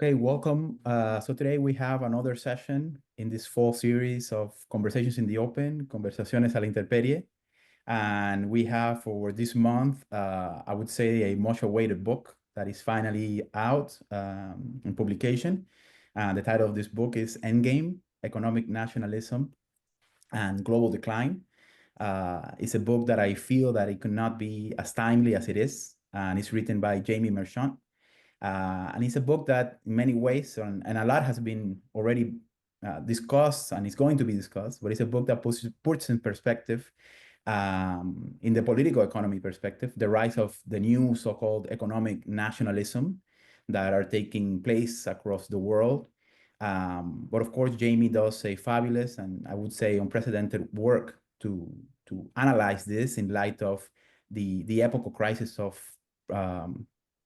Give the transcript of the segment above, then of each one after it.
Okay, welcome. So today we have another session in this fall series of Conversations in the Open, Conversaciones a la Intemperie. And we have for this month, I would say, a much awaited book that is finally out in publication. The title of this book is Endgame, Economic Nationalism and Global Decline. It's a book that I feel that it could not be as timely as it is. And it's written by Jamie Merchant. And it's a book that in many ways, and a lot has been already discussed and is going to be discussed, but it's a book that puts in perspective, in the political economy perspective, the rise of the new so-called economic nationalism that are taking place across the world. But of course, Jamie does a fabulous and I would say unprecedented work to analyze this in light of the epochal crisis of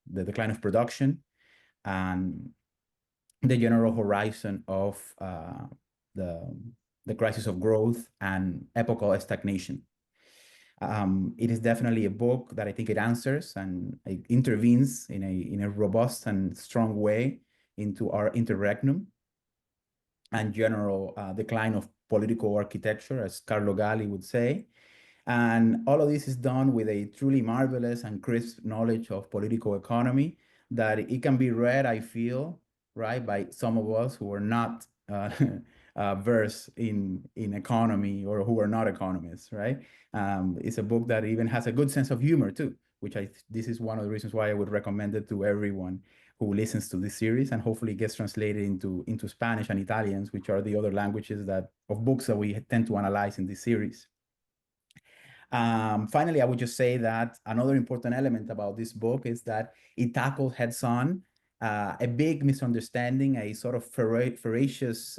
the decline of production and the general horizon of the crisis of growth and epochal stagnation. It is definitely a book that I think it answers and it intervenes in a robust and strong way into our interregnum and general decline of political architecture, as Carlo Galli would say. And all of this is done with a truly marvelous and crisp knowledge of political economy that it can be read, I feel, right, by some of us who are not versed in economy or who are not economists, right? It's a book that even has a good sense of humor too, which this is one of the reasons why I would recommend it to everyone who listens to this series, and hopefully gets translated into Spanish and Italians, which are the other languages of books that we tend to analyze in this series. Finally, I would just say that another important element about this book is that it tackles heads-on a big misunderstanding, a sort of voracious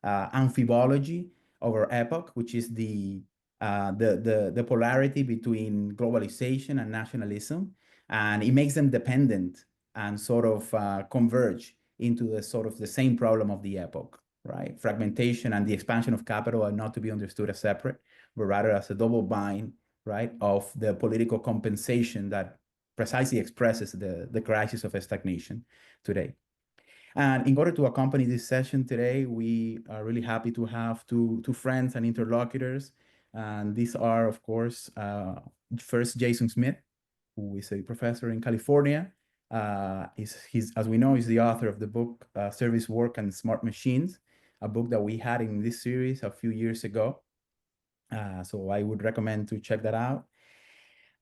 amphibology of our epoch, which is the polarity between globalization and nationalism, and it makes them dependent and sort of converge into the same problem of the epoch, right? Fragmentation and the expansion of capital are not to be understood as separate, but rather as a double bind, right, of the political compensation that precisely expresses the crisis of stagnation today. And in order to accompany this session today, we are really happy to have two friends and interlocutors. And these are, of course, first Jason Smith, who is a professor in California. As we know, is the author of the book Service Work and Smart Machines, a book that we had in this series a few years ago. So I would recommend to check that out.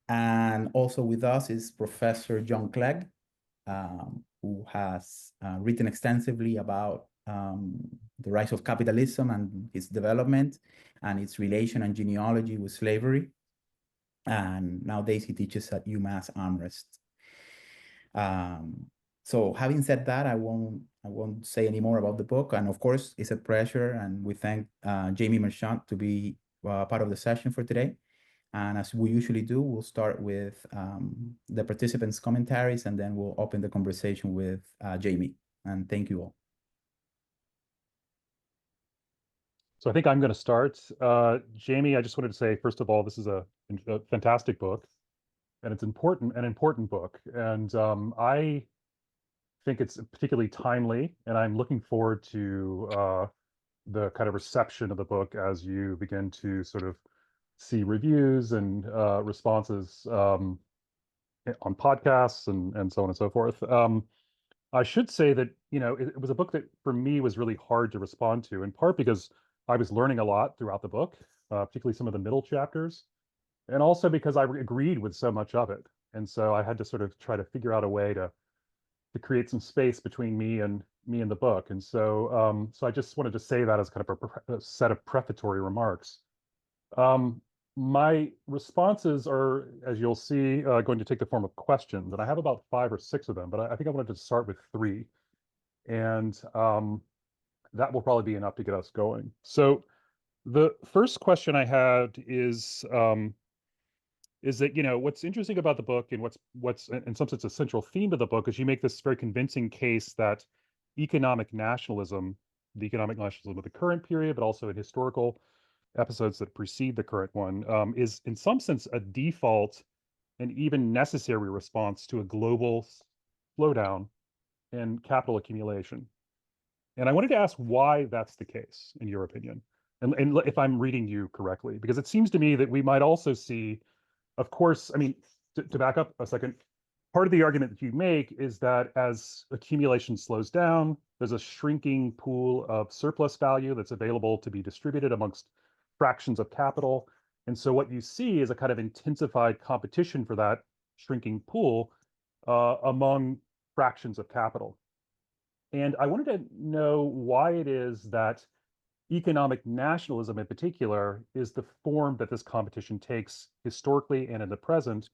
And also with us is Professor John Clegg, who has written extensively about the rise of capitalism and its development and its relation and genealogy with slavery. And nowadays he teaches at UMass Amherst. So having said that, I won't say any more about the book. And of course, it's a pleasure, and we thank Jamie Merchant to be part of the session for today. And as we usually do, we'll start with the participants' commentaries, and then we'll open the conversation with Jamie. And thank you all. So I think I'm going to start. Jamie, I just wanted to say, first of all, this is a fantastic book, and it's an important book. And I think it's particularly timely, and I'm looking forward to the kind of reception of the book as you begin to sort of see reviews and responses on podcasts and so on and so forth. I should say that, it was a book that for me was really hard to respond to, in part because I was learning a lot throughout the book, particularly some of the middle chapters, and also because I agreed with so much of it. And so I had to sort of try to figure out a way to create some space between me and the book. And so I just wanted to say that as kind of a set of prefatory remarks. My responses are, as you'll see, going to take the form of questions, and I have about 5 or 6 of them, but I think I wanted to start with 3, and that will probably be enough to get us going. So the first question I had is that, what's interesting about the book, and what's in some sense a central theme of the book, is you make this very convincing case that economic nationalism, the economic nationalism of the current period, but also in historical episodes that precede the current one, is in some sense a default and even necessary response to a global slowdown in capital accumulation. And I wanted to ask why that's the case, in your opinion, and if I'm reading you correctly, because it seems to me that we might also see, of course, I mean, to back up a second, part of the argument that you make is that as accumulation slows down, there's a shrinking pool of surplus value that's available to be distributed amongst fractions of capital. And so what you see is a kind of intensified competition for that shrinking pool among fractions of capital. And I wanted to know why it is that economic nationalism in particular is the form that this competition takes historically and in the present,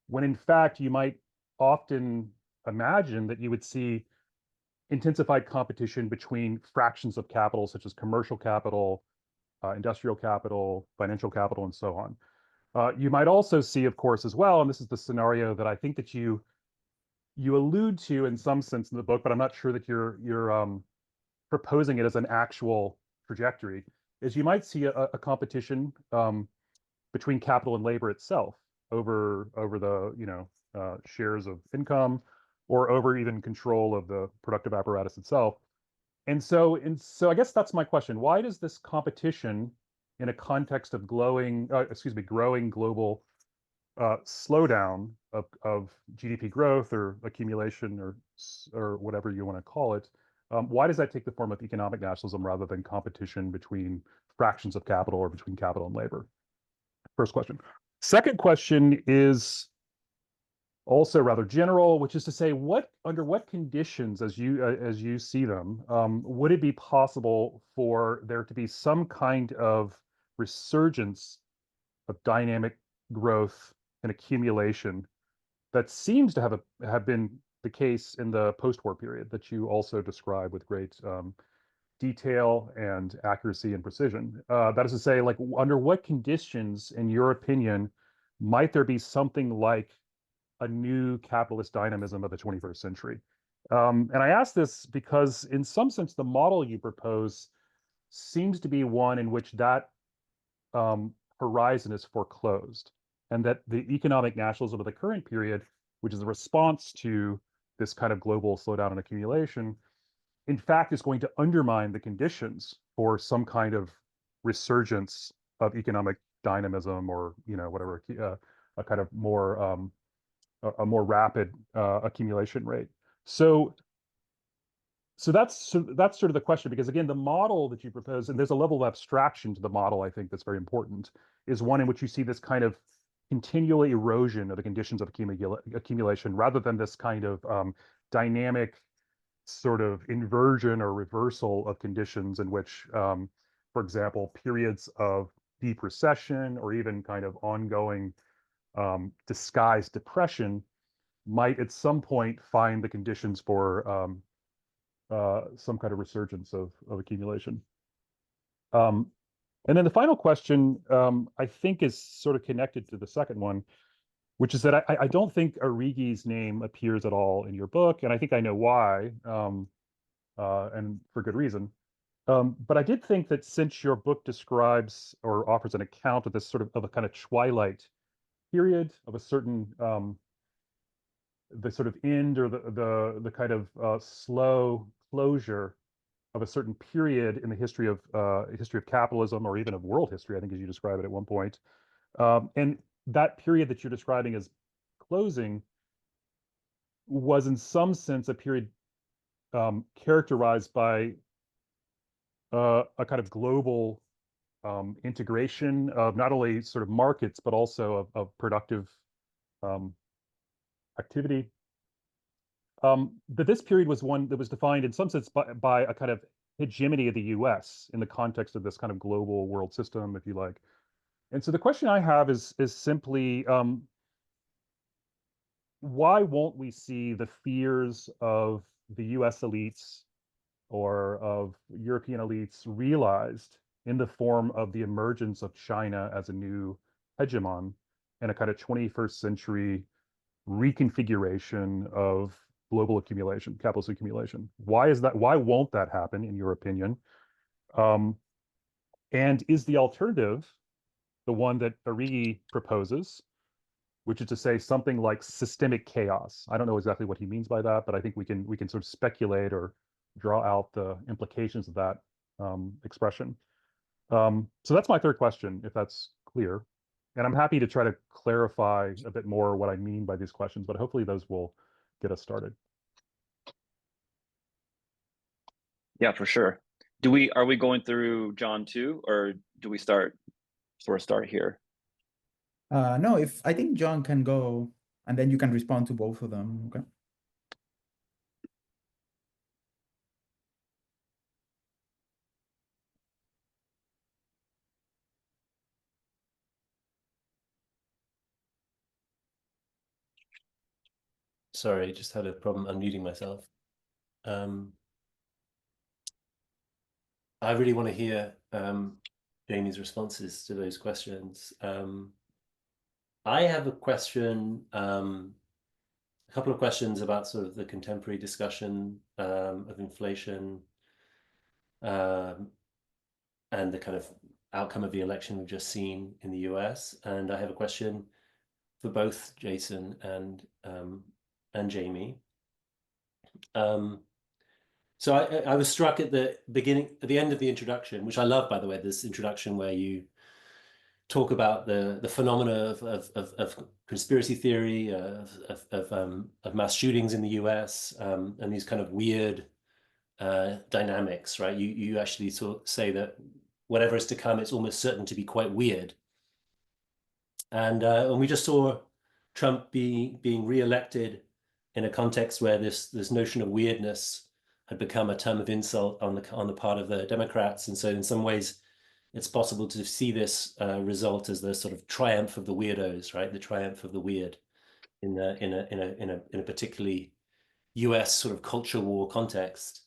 when in fact you might often imagine that you would see intensified competition between fractions of capital, such as commercial capital, industrial capital, financial capital, and so on. You might also see, of course, as well, and this is the scenario that I think that you allude to in some sense in the book, but I'm not sure that you're proposing it as an actual trajectory, is you might see a competition between capital and labor itself over the shares of income, or over even control of the productive apparatus itself. And so I guess that's my question. Why does this competition in a context of growing global slowdown of GDP growth or accumulation or whatever you want to call it, why does that take the form of economic nationalism rather than competition between fractions of capital or between capital and labor? First question. Second question is also rather general, which is to say, under what conditions, as you see them, would it be possible for there to be some kind of resurgence of dynamic growth and accumulation that seems to have been the case in the post-war period that you also describe with great detail and accuracy and precision? That is to say, like, under what conditions, in your opinion, might there be something like a new capitalist dynamism of the 21st century? And I ask this because, in some sense, the model you propose seems to be one in which that horizon is foreclosed, and that the economic nationalism of the current period, which is a response to this kind of global slowdown and accumulation, in fact, is going to undermine the conditions for some kind of resurgence of economic dynamism, or whatever, a kind of more a more rapid accumulation rate. So that's sort of the question, because again, the model that you propose, and there's a level of abstraction to the model, I think, that's very important, is one in which you see this kind of continual erosion of the conditions of accumulation, rather than this kind of dynamic sort of inversion or reversal of conditions in which, for example, periods of deep recession or even kind of ongoing disguised depression might at some point find the conditions for some kind of resurgence of accumulation. And then the final question, I think, is sort of connected to the second one, which is that I don't think Arrighi's name appears at all in your book, and I think I know why, and for good reason. But I did think that since your book describes or offers an account of this sort of a kind of twilight period of a certain the sort of end, or the kind of slow closure of a certain period in the history of capitalism, or even of world history, I think, as you describe it at one point. And that period that you're describing as closing was in some sense a period characterized by a kind of global integration of not only sort of markets, but also of productive activity. But this period was one that was defined in some sense by a kind of hegemony of the US in the context of this kind of global world system, if you like. And so the question I have is simply, why won't we see the fears of the US elites or of European elites realized in the form of the emergence of China as a new hegemon and a kind of 21st century reconfiguration of global accumulation, capitalist accumulation? Why is that? Why won't that happen, in your opinion? And is the alternative the one that Arrighi proposes, which is to say something like systemic chaos. I don't know exactly what he means by that, but I think we can sort of speculate or draw out the implications of that expression. So that's my third question, if that's clear. And I'm happy to try to clarify a bit more what I mean by these questions, but hopefully those will get us started. Yeah, for sure. Are we going through John too, or do we start here? No, if I think John can go, and then you can respond to both of them. Okay. Sorry, just had a problem unmuting myself. I really want to hear Jamie's responses to those questions. I have a question, a couple of questions about sort of the contemporary discussion of inflation and the kind of outcome of the election we've just seen in the US. And I have a question for both Jason and Jamie. So I was struck at the beginning, at the end of the introduction, which I love, by the way, this introduction where you talk about the phenomena of conspiracy theory, of mass shootings in the US, and these kind of weird dynamics, right? You actually sort of say that whatever is to come, it's almost certain to be quite weird. And we just saw Trump being re-elected in a context where this notion of weirdness had become a term of insult on the part of the Democrats. And so in some ways, it's possible to see this result as the sort of triumph of the weirdos, right? The triumph of the weird in a particularly US sort of culture war context.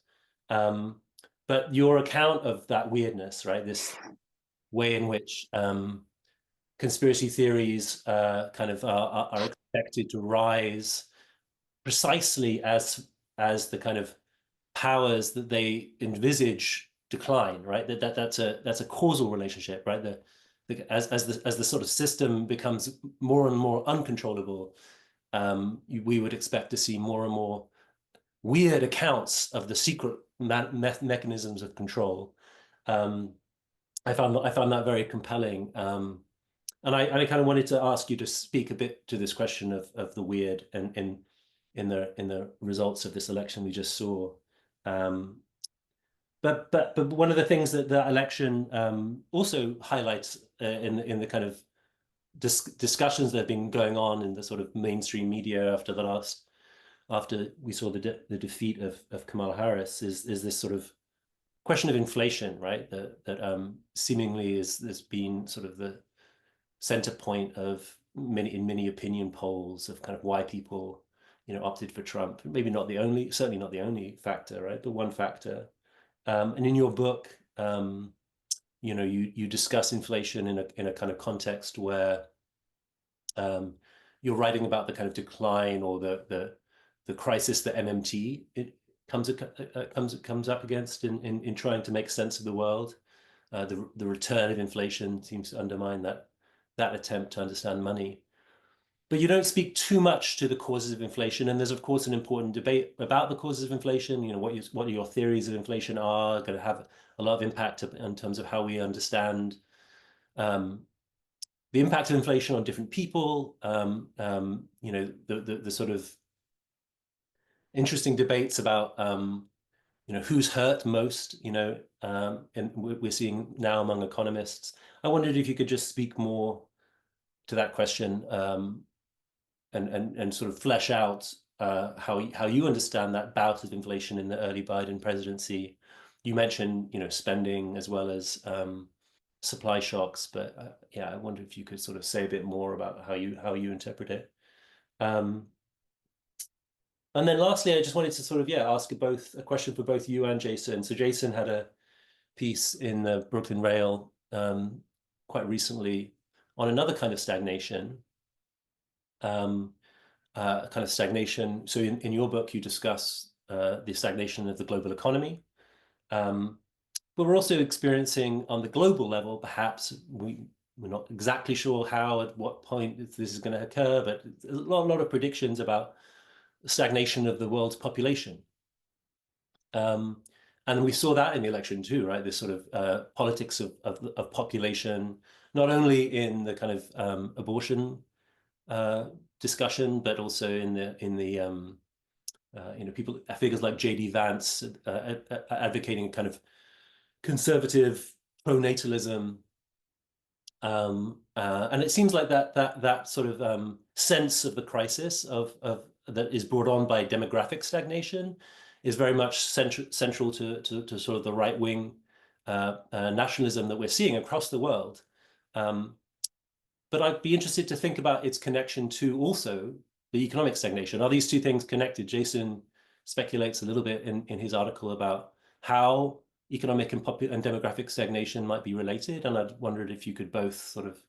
But your account of that weirdness, right? This way in which conspiracy theories kind of are expected to rise precisely as the kind of powers that they envisage decline, right? That's a causal relationship, right? As the sort of system becomes more and more uncontrollable, we would expect to see more and more weird accounts of the secret mechanisms of control. I found that very compelling, and I kind of wanted to ask you to speak a bit to this question of the weird and in the results of this election we just saw. But one of the things that the election also highlights in the kind of discussions that have been going on in the sort of mainstream media after we saw the defeat of Kamala Harris is this sort of question of inflation, right? That seemingly has been sort of the center point of many opinion polls of kind of why people opted for Trump. Maybe not the only, certainly not the only factor, right? But one factor. And in your book, you discuss inflation in a kind of context where you're writing about the kind of decline or the crisis that MMT comes up against in trying to make sense of the world. The return of inflation seems to undermine that attempt to understand money. But you don't speak too much to the causes of inflation, and there's of course an important debate about the causes of inflation. What your theories of inflation are going to have a lot of impact in terms of how we understand the impact of inflation on different people. The sort of interesting debates about who's hurt most. And we're seeing now among economists. I wondered if you could just speak more to that question. And sort of flesh out how you understand that bout of inflation in the early Biden presidency. You mentioned spending as well as supply shocks, but yeah, I wonder if you could sort of say a bit more about how you interpret it. And then lastly, I just wanted to sort of ask a question for both you and Jason. So Jason had a piece in the Brooklyn Rail quite recently on another kind of stagnation. Kind of stagnation. So in your book, you discuss the stagnation of the global economy. But we're also experiencing on the global level, perhaps we're not exactly sure how, at what point this is going to occur, but a lot of predictions about stagnation of the world's population. And we saw that in the election too, right? This sort of politics of population, not only in the kind of abortion discussion, but also in the people, figures like J.D. Vance advocating kind of conservative pronatalism, and it seems like that sort of sense of the crisis of that is brought on by demographic stagnation is very much central to sort of the right-wing nationalism that we're seeing across the world. But I'd be interested to think about its connection to also the economic stagnation. Are these two things connected? Jason speculates a little bit in his article about how economic and demographic stagnation might be related, and I wondered if you could both sort of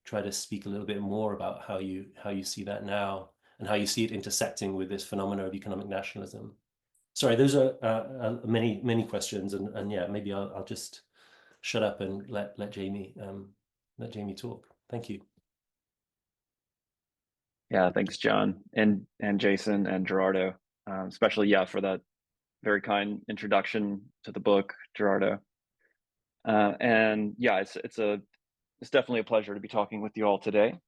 try to speak a little bit more about how you see that now and how you see it intersecting with this phenomena of economic nationalism. Sorry, those are many questions, and yeah, maybe I'll just shut up and let Jamie talk. Thank you. Yeah, thanks, John, and Jason and Gerardo, especially for that very kind introduction to the book, Gerardo. And yeah, it's definitely a pleasure to be talking with you all today.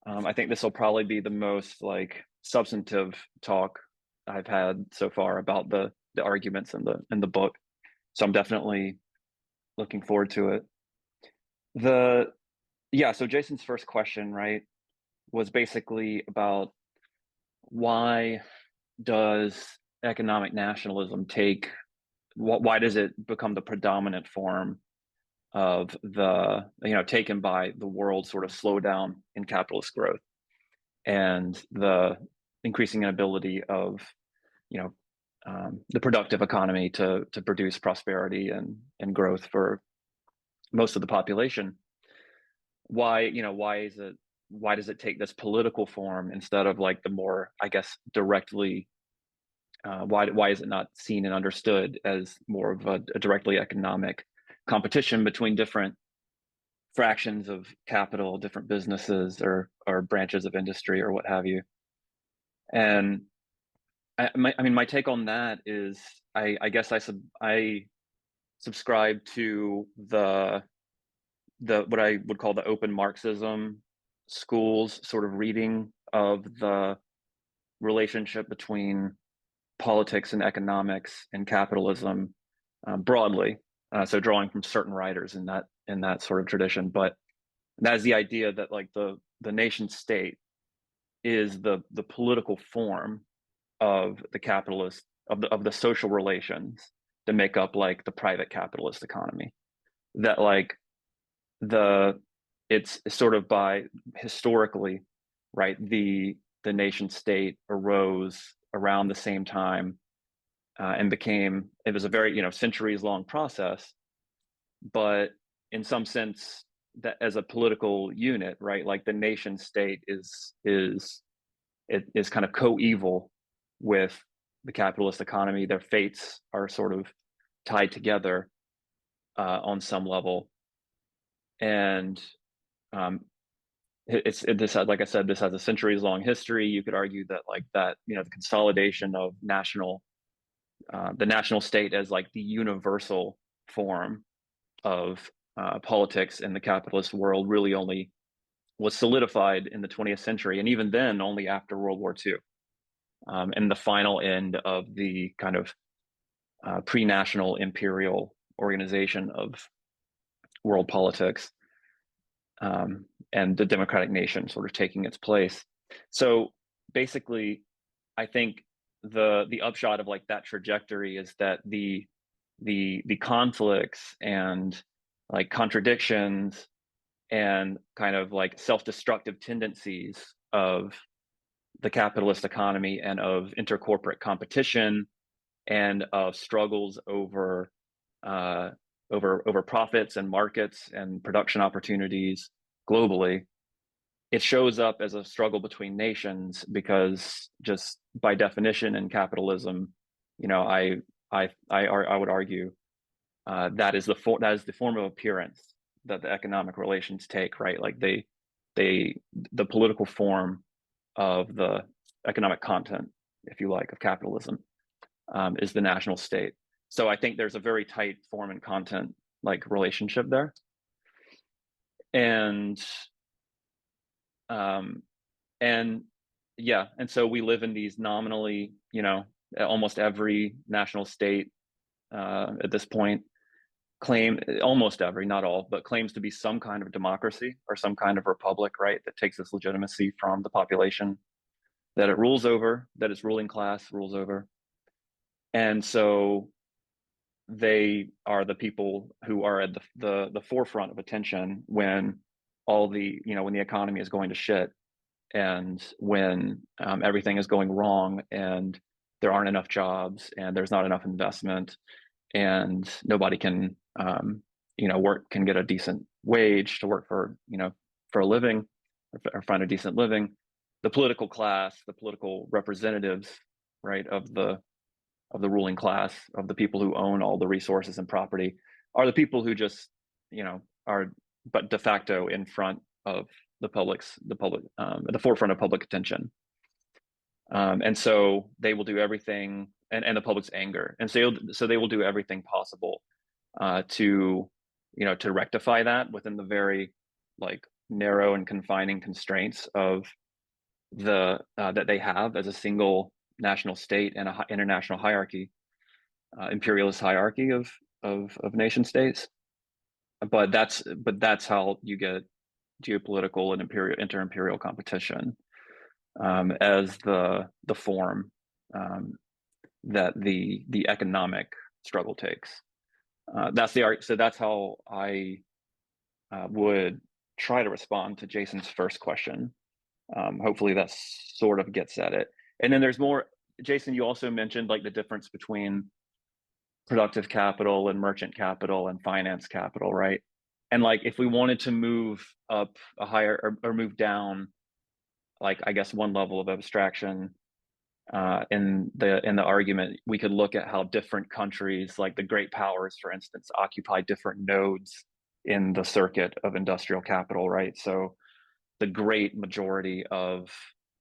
I think this will probably be the most substantive talk I've had so far about the arguments in the book. So I'm definitely looking forward to it. So Jason's first question, right, was basically about why does economic nationalism why does it become the predominant form of taken by the world sort of slowdown in capitalist growth and the increasing inability of the productive economy to produce prosperity and growth for most of the population? Why does it take this political form instead of like the more, I guess, directly why is it not seen and understood as more of a directly economic competition between different fractions of capital, different businesses or branches of industry or what have you? And my take on that is I guess I subscribe to the what I would call the open Marxism school's sort of reading of the relationship between politics and economics and capitalism broadly. So drawing from certain writers in that sort of tradition, but that is the idea that like the nation state is the political form of the capitalist of the social relations that make up like the private capitalist economy. That like it's sort of by historically, right, the nation state arose around the same time and it was a very centuries long process, but in some sense that as a political unit, right, like the nation state is kind of coeval with the capitalist economy. Their fates are sort of tied together on some level, and this like I said, this has a centuries long history. You could argue that like that the consolidation of the national state as like the universal form of politics in the capitalist world really only was solidified in the 20th century, and even then only after World War II, and the final end of the kind of pre-national imperial organization of world politics, and the democratic nation sort of taking its place. So basically, I think the upshot of like that trajectory is that the conflicts and like contradictions and kind of like self-destructive tendencies of the capitalist economy and of intercorporate competition and of struggles over profits and markets and production opportunities globally, it shows up as a struggle between nations because just by definition in capitalism, I would argue that is the form of appearance that the economic relations take, right? Like the political form of the economic content, if you like, of capitalism, is the national state. So I think there's a very tight form and content like relationship there. And yeah, and so we live in these nominally, you know, almost every national state at this point almost every, not all, but claims to be some kind of democracy or some kind of republic, right? That takes its legitimacy from the population that it rules over, that its ruling class rules over. And so they are the people who are at the forefront of attention when all the, you know, when the economy is going to shit, and when everything is going wrong, and there aren't enough jobs, and there's not enough investment, and nobody can you know, can get a decent wage to work for, you know, for a living, or find a decent living. The political class, the political representatives, right, of the ruling class, of the people who own all the resources and property, are the people who just, you know, are but de facto in front of the at the forefront of public attention. And so they will do everything, and the public's anger, and so they will do everything possible to, you know, to rectify that within the very like narrow and confining constraints of the that they have as a single national state and a international hierarchy, imperialist hierarchy of nation states. But that's how you get geopolitical and inter-imperial competition as the form that the economic struggle takes. That's the art. So that's how I would try to respond to Jason's first question. Hopefully that sort of gets at it. And then there's more. Jason, you also mentioned like the difference between productive capital and merchant capital and finance capital, right? And like if we wanted to move up a higher or move down, like I guess one level of abstraction in the argument, we could look at how different countries, like the great powers, for instance, occupy different nodes in the circuit of industrial capital, right? So the great majority of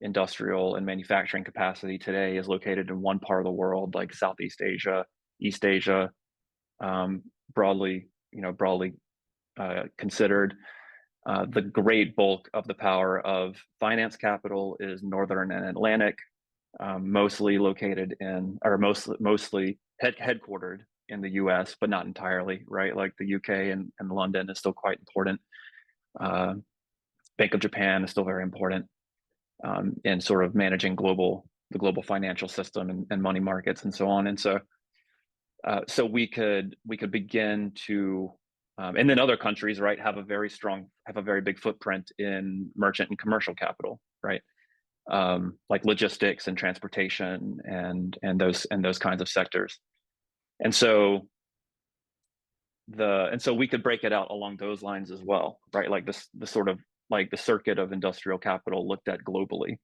industrial and manufacturing capacity today is located in one part of the world, like Southeast Asia, East Asia, broadly considered. The great bulk of the power of finance capital is Northern and Atlantic, mostly located in, or mostly headquartered in the US, but not entirely, right? Like the UK and London is still quite important. Bank of Japan is still very important in sort of managing the global financial system and money markets and so on. And so so we could begin to and then other countries, right, have a very big footprint in merchant and commercial capital, right? Like logistics and transportation and those kinds of sectors. And so we could break it out along those lines as well, right? Like the sort of like the circuit of industrial capital looked at globally,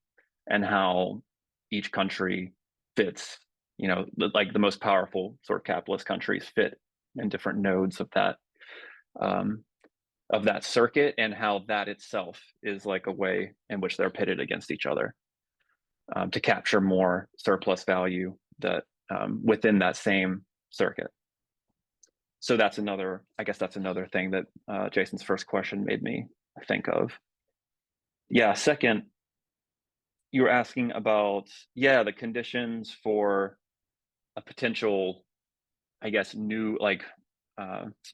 and how each country fits, you know, like the most powerful sort of capitalist countries fit in different nodes of that circuit, and how that itself is like a way in which they're pitted against each other to capture more surplus value that within that same circuit. So that's another thing that Jason's first question made me think of. Yeah, second, you were asking about, the conditions for a potential, I guess, new like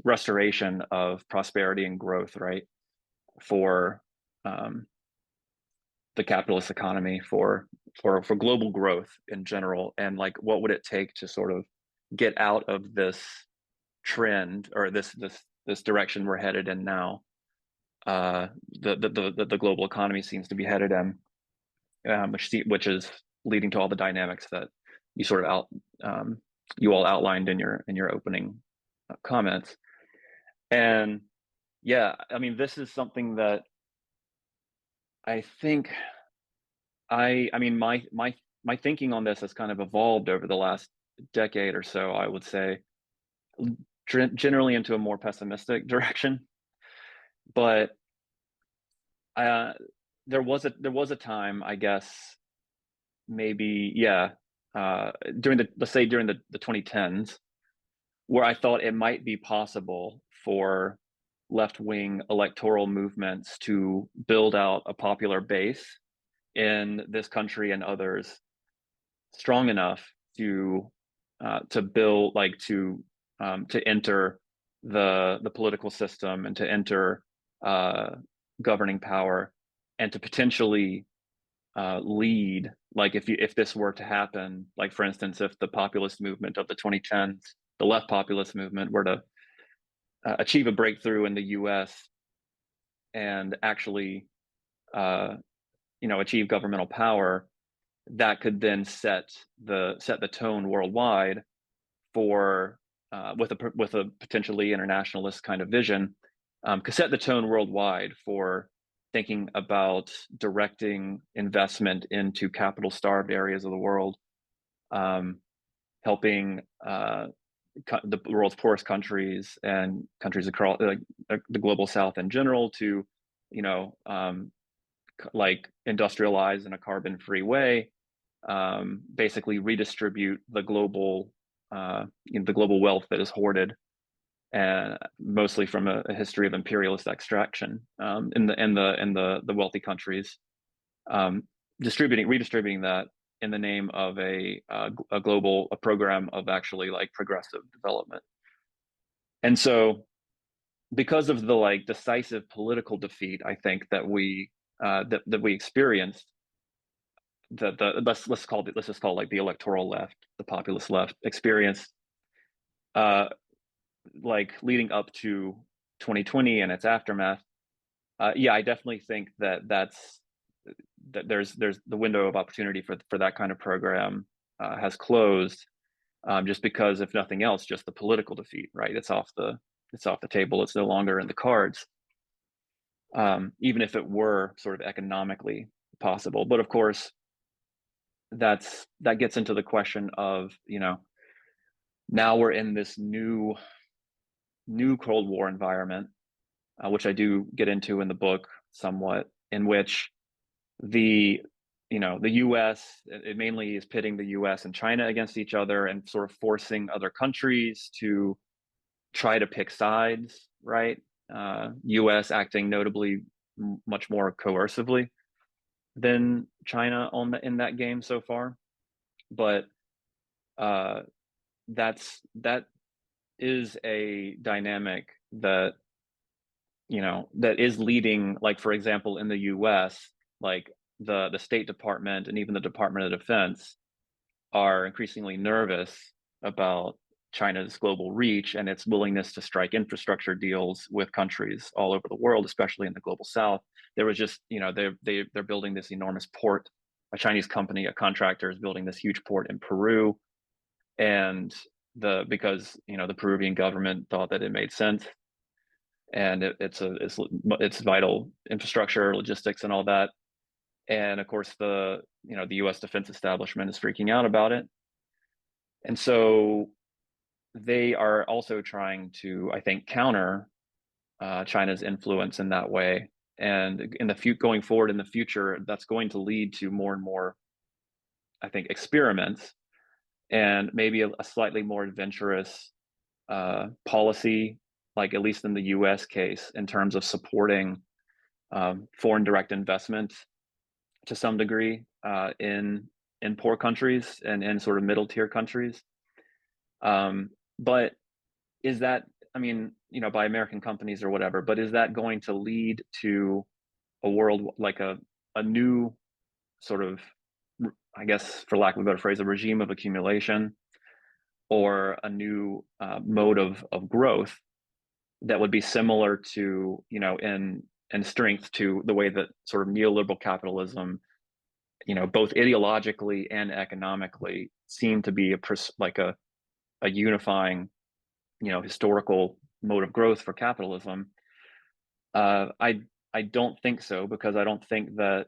restoration of prosperity and growth, right? For the capitalist economy, for global growth in general, and like what would it take to sort of get out of this trend, or this direction we're headed in now, the global economy seems to be headed in, which is leading to all the dynamics that you sort of you all outlined in your opening comments. And yeah, I mean, this is something that I think I mean my thinking on this has kind of evolved over the last decade or so, I would say, generally into a more pessimistic direction. but there was a time, I guess, maybe, yeah, during the 2010s, where I thought it might be possible for left-wing electoral movements to build out a popular base in this country and others strong enough to build, like, to enter the political system and to enter governing power, and to potentially lead, like, if this were to happen, like, for instance, if the populist movement of the 2010s, the left populist movement, were to achieve a breakthrough in the US and actually achieve governmental power, that could then set the tone worldwide for with a potentially internationalist kind of vision, could set the tone worldwide for thinking about directing investment into capital-starved areas of the world, helping the world's poorest countries and countries across the global South in general to, like, industrialize in a carbon-free way, basically redistribute the global wealth that is hoarded, and mostly from a history of imperialist extraction in the wealthy countries, redistributing that in the name of a program of actually, like, progressive development. And so, because of the, like, decisive political defeat, I think that we experienced, let's just call like the electoral left, the populist left, experienced, like, leading up to 2020 and its aftermath. Yeah, I definitely think that there's the window of opportunity for that kind of program has closed, just because, if nothing else, just the political defeat, right? It's off the table. It's no longer in the cards, even if it were sort of economically possible. But of course, that gets into the question of, now we're in this new Cold War environment, which I do get into in the book somewhat, in which the US, it mainly is pitting the US and China against each other, and sort of forcing other countries to try to pick sides, right? US acting notably much more coercively than China in that game so far. But that is a dynamic that that is leading, like, for example, in the US, like, the State Department and even the Department of Defense are increasingly nervous about China's global reach and its willingness to strike infrastructure deals with countries all over the world, especially in the global South. There was just, they're building this enormous port. A Chinese company, a contractor, is building this huge port in Peru, and because the Peruvian government thought that it made sense, and it's vital infrastructure, logistics, and all that. And of course, the U.S. defense establishment is freaking out about it, and so they are also trying to, I think, counter China's influence in that way. And going forward in the future, that's going to lead to more and more, I think, experiments, and maybe a slightly more adventurous policy, like, at least in the U.S. case, in terms of supporting foreign direct investment to some degree in poor countries and in sort of middle tier countries. But is that, I mean, by American companies or whatever, but is that going to lead to a world, like a new sort of, I guess, for lack of a better phrase, a regime of accumulation, or a new mode of growth that would be similar to, in strength, to the way that sort of neoliberal capitalism, both ideologically and economically, seem to be a unifying, historical mode of growth for capitalism. I don't think so, because I don't think that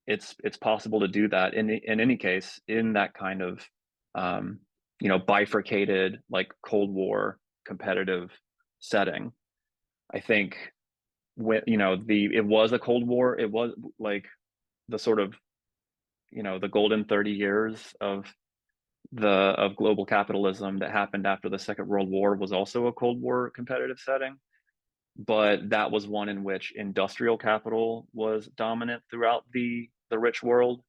it's possible to do that in any case, in that kind of bifurcated, like, Cold War competitive setting. I think when, it was a Cold War. It was like the sort of, the golden 30 years of global capitalism that happened after the Second World War was also a Cold War competitive setting. But that was one in which industrial capital was dominant throughout the rich world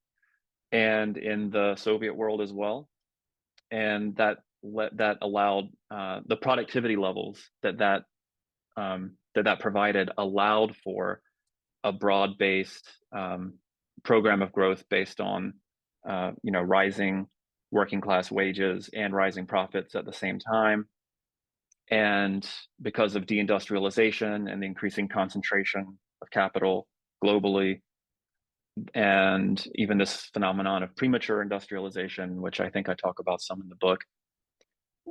and in the Soviet world as well. And that allowed the productivity levels that provided allowed for a broad-based program of growth based on rising working class wages and rising profits at the same time. And because of deindustrialization and the increasing concentration of capital globally, and even this phenomenon of premature industrialization, which I think I talk about some in the book,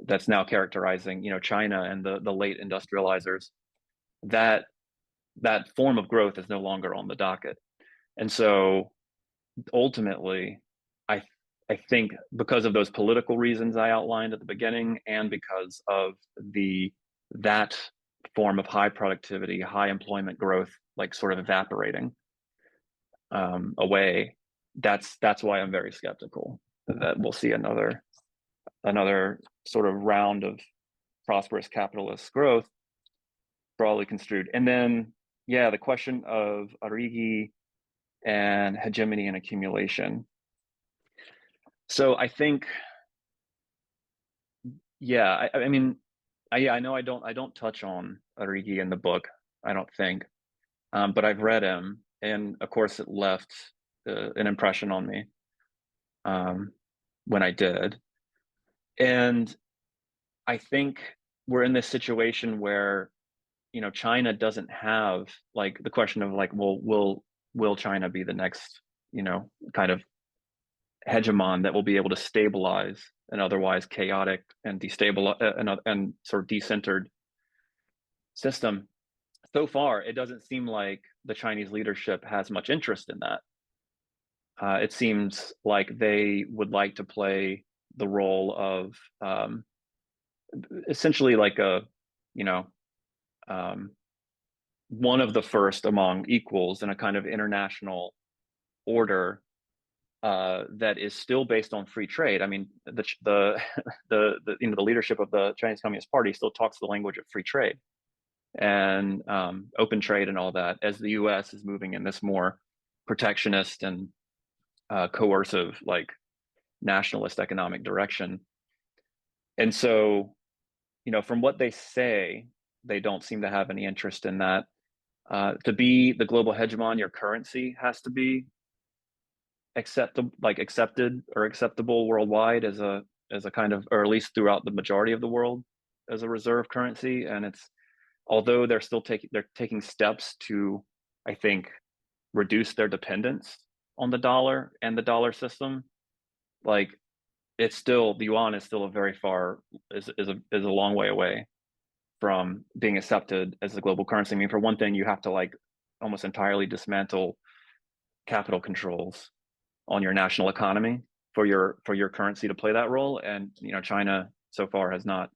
that's now characterizing, China and the late industrializers, that form of growth is no longer on the docket. And so ultimately, I think because of those political reasons I outlined at the beginning, and because of that form of high productivity, high employment growth, like sort of evaporating away, that's why I'm very skeptical that we'll see another sort of round of prosperous capitalist growth, broadly construed. And then, the question of Arrighi and hegemony and accumulation. So I think, I mean, I know I don't touch on Arrighi in the book, I don't think, but I've read him, and of course it left an impression on me when I did. And I think we're in this situation where, China doesn't have, like, the question of like, well, will China be the next, kind of hegemon that will be able to stabilize an otherwise chaotic and and sort of decentered system. So far, it doesn't seem like the Chinese leadership has much interest in that. It seems like they would like to play the role of essentially like a, one of the first among equals in a kind of international order that is still based on free trade. I mean, the leadership of the Chinese Communist Party still talks the language of free trade and open trade and all that, as the U.S. is moving in this more protectionist and coercive, like, nationalist economic direction. And so, from what they say, they don't seem to have any interest in that. To be the global hegemon, your currency has to be accepted or acceptable worldwide as a kind of, or at least throughout the majority of the world, as a reserve currency. And it's, although they're taking steps to, I think, reduce their dependence on the dollar and the dollar system, like, it's still, the yuan is still is a long way away from being accepted as a global currency. I mean, for one thing, you have to, like, almost entirely dismantle capital controls on your national economy for your currency to play that role. And China so far has not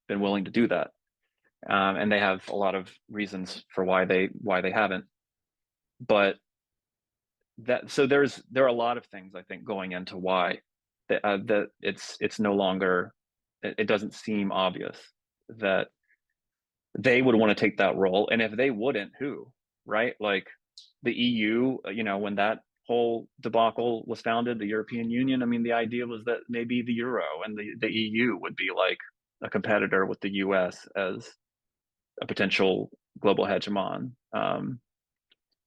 been willing to do that, and they have a lot of reasons for why they haven't. But there are a lot of things, I think, going into why that it's no longer, it doesn't seem obvious that they would want to take that role. And if they wouldn't, who? Right? Like, the EU, when that whole debacle was founded, the European Union, I mean, the idea was that maybe the euro and the EU would be like a competitor with the US as a potential global hegemon.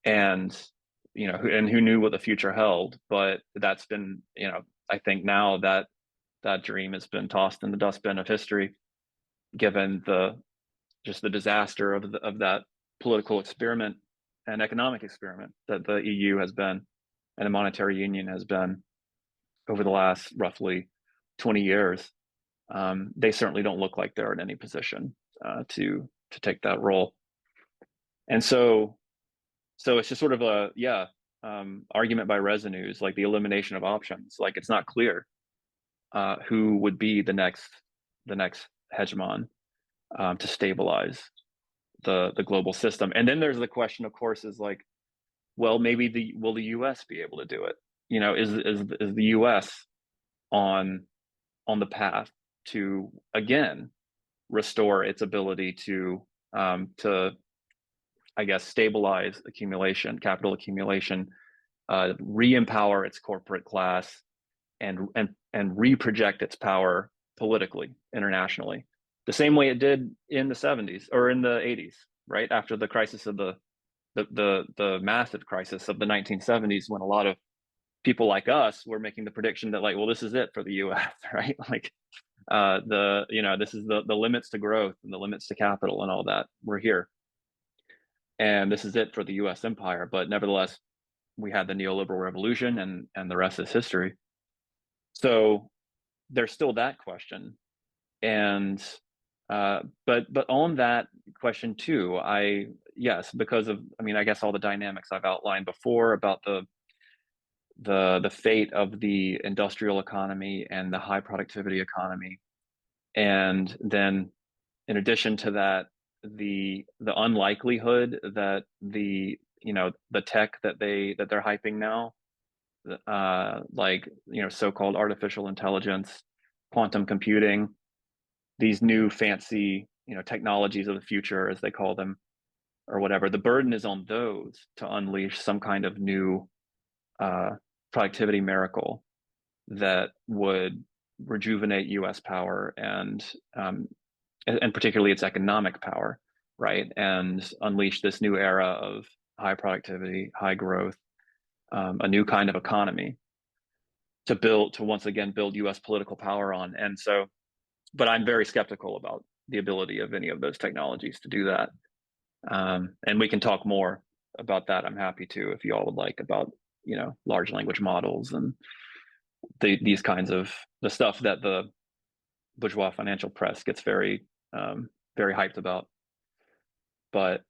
And who knew what the future held. But that's been, I think now that dream has been tossed in the dustbin of history, given just the disaster of that political experiment and economic experiment that the EU has been, and the monetary union has been, over the last roughly 20 years. They certainly don't look like they're in any position to take that role. And so it's just sort of a argument by revenues, like the elimination of options. Like, it's not clear who would be the next hegemon to stabilize the global system. And then there's the question, of course, is like, well, maybe will the US be able to do it? You know, is the US on the path to again restore its ability to I guess stabilize accumulation, capital accumulation, re-empower its corporate class, and re-project its power politically, internationally, the same way it did in the 70s or in the 80s, right after the crisis of the massive crisis of the 1970s, when a lot of people like us were making the prediction that like, well, this is it for the US, right? Like this is the limits to growth and the limits to capital and all that. We're here. And this is it for the US empire. But nevertheless, we had the neoliberal revolution, and the rest is history. So there's still that question. And but on that question too, yes, because of, I mean, I guess all the dynamics I've outlined before about the fate of the industrial economy and the high productivity economy. And then in addition to that, the unlikelihood that the tech that they're hyping now, like so-called artificial intelligence, quantum computing, these new fancy technologies of the future, as they call them, or whatever, the burden is on those to unleash some kind of new productivity miracle that would rejuvenate US power and particularly its economic power, right? And unleash this new era of high productivity, high growth, a new kind of economy to once again build US political power on. And so, but I'm very skeptical about the ability of any of those technologies to do that. And we can talk more about that. I'm happy to, if you all would like, about large language models and these kinds of the stuff that the bourgeois financial press gets very hyped about. But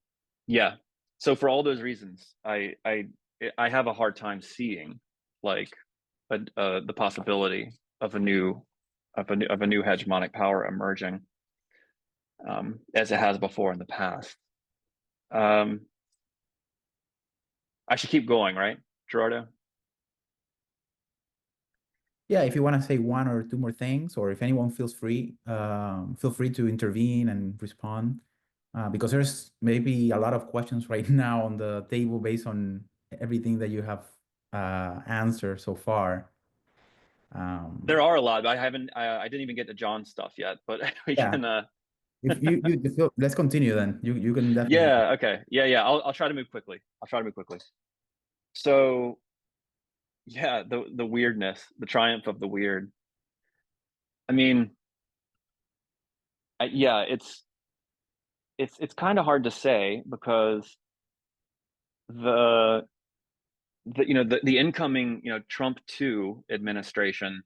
yeah, so for all those reasons, I have a hard time seeing like the possibility of a new hegemonic power emerging as it has before in the past. I should keep going, right, Gerardo? Yeah, if you want to say one or two more things, or if anyone feels free, feel free to intervene and respond, because there's maybe a lot of questions right now on the table based on everything that you have answered so far. There are a lot, but I didn't even get to John's stuff yet, but we can. If you feel, let's continue then. You can definitely. Yeah. Okay. Yeah. I'll try to move quickly. So, yeah, the weirdness, the triumph of the weird. I mean, yeah, it's kind of hard to say because the incoming Trump 2 administration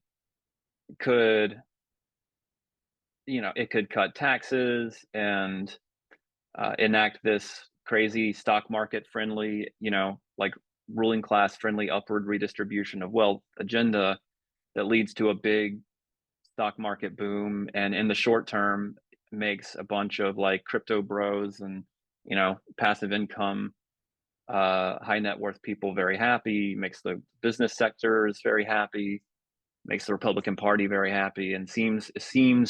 could it could cut taxes and enact this crazy stock market friendly like ruling class friendly upward redistribution of wealth agenda that leads to a big stock market boom, and in the short term makes a bunch of like crypto bros and passive income high net worth people very happy, makes the business sectors very happy, makes the Republican Party very happy, and seems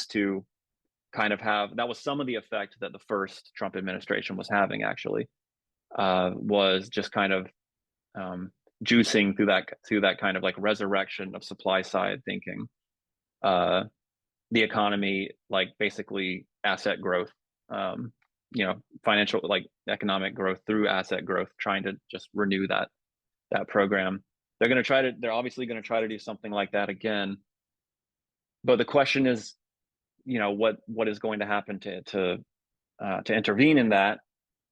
to kind of have, that was some of the effect that the first Trump administration was having, actually, was just kind of juicing through that kind of like resurrection of supply side thinking, the economy, like basically asset growth, financial, like economic growth through asset growth, trying to just renew that program. They're obviously going to try to do something like that again. But the question is, what is going to happen to intervene in that?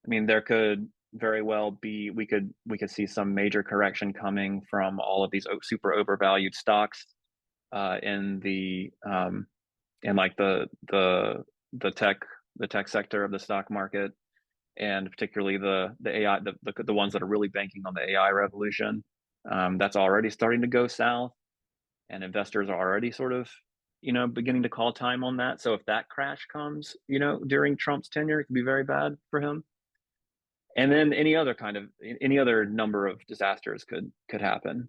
I mean, there could very well be, we could see some major correction coming from all of these super overvalued stocks in like the tech sector of the stock market, and particularly the AI, the ones that are really banking on the AI revolution. That's already starting to go south, and investors are already sort of beginning to call time on that. So if that crash comes, during Trump's tenure, it could be very bad for him. And then any other number of disasters could happen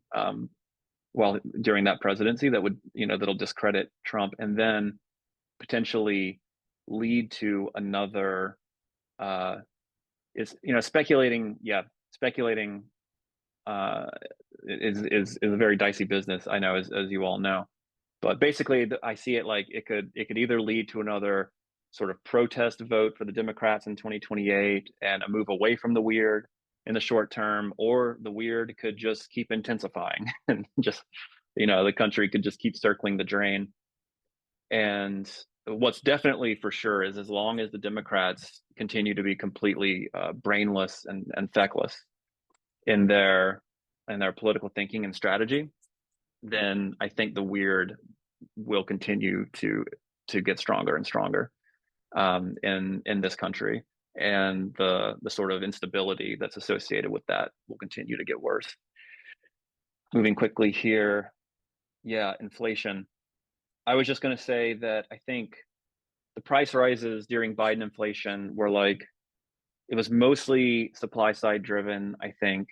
while during that presidency that would, that'll discredit Trump and then potentially lead to another speculating is a very dicey business, I know, as you all know. But basically, I see it like it could either lead to another sort of protest vote for the Democrats in 2028 and a move away from the weird in the short term, or the weird could just keep intensifying and just, the country could just keep circling the drain. And what's definitely for sure is as long as the Democrats continue to be completely brainless and feckless in their political thinking and strategy, then I think the weird will continue to get stronger and stronger in this country, and the sort of instability that's associated with that will continue to get worse. Moving quickly here, inflation. I was just going to say that I think the price rises during Biden inflation were it was mostly supply side driven. I think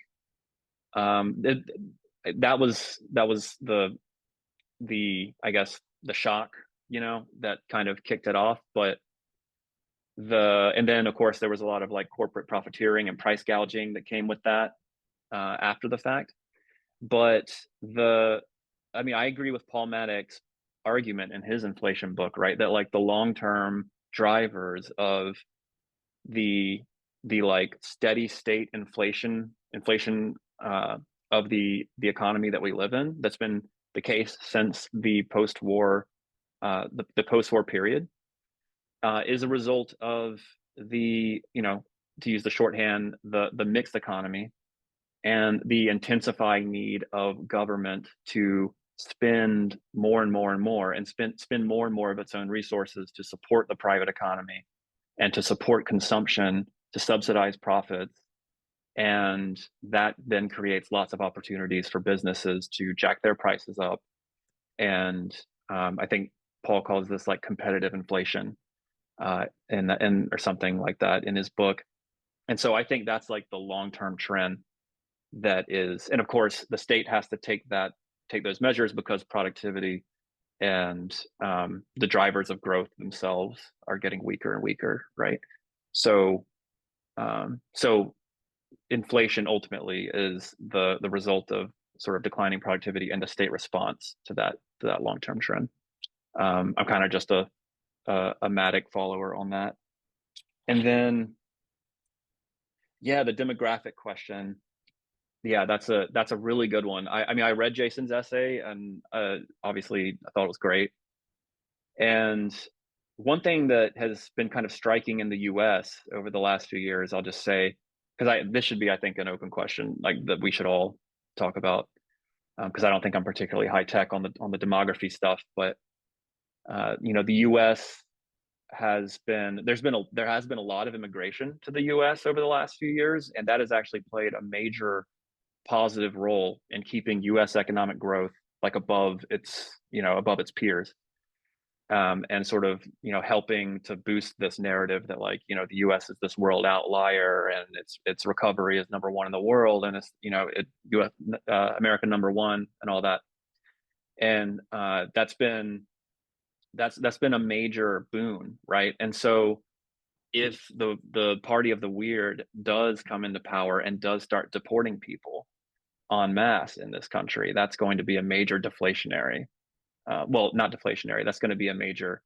that was the I guess the shock, that kind of kicked it off. But and then of course there was a lot of corporate profiteering and price gouging that came with that after the fact. But I agree with Paul Maddox's argument in his inflation book, right? That the long-term drivers of the steady state inflation of the economy that we live in, that's been the case since the post-war period, is a result of the, to use the shorthand, the mixed economy and the intensifying need of government to spend more and more and more and spend more and more of its own resources to support the private economy and to support consumption, to subsidize profits. And that then creates lots of opportunities for businesses to jack their prices up. And I think Paul calls this competitive inflation or something like that in his book. And so I think that's the long-term trend that is, and of course the state has to take those measures because productivity and the drivers of growth themselves are getting weaker and weaker, right? So inflation ultimately is the result of sort of declining productivity and the state response to that long-term trend. I'm kind of just a Matic follower on that. And then the demographic question, that's a really good one. I read Jason's essay, and obviously I thought it was great. And one thing that has been kind of striking in the US over the last few years, I'll just say, because this should be, I think, an open question that we should all talk about, because I don't think I'm particularly high tech on the demography stuff. But the US there has been a lot of immigration to the US over the last few years, and that has actually played a major positive role in keeping US economic growth above its peers. And sort of, helping to boost this narrative that the U.S. is this world outlier and its recovery is number one in the world, and it's America number one and all that. And that's been a major boon, right? And so if the party of the weird does come into power and does start deporting people en masse in this country, that's going to be a major deflationary. Well, not deflationary. That's going to be a major.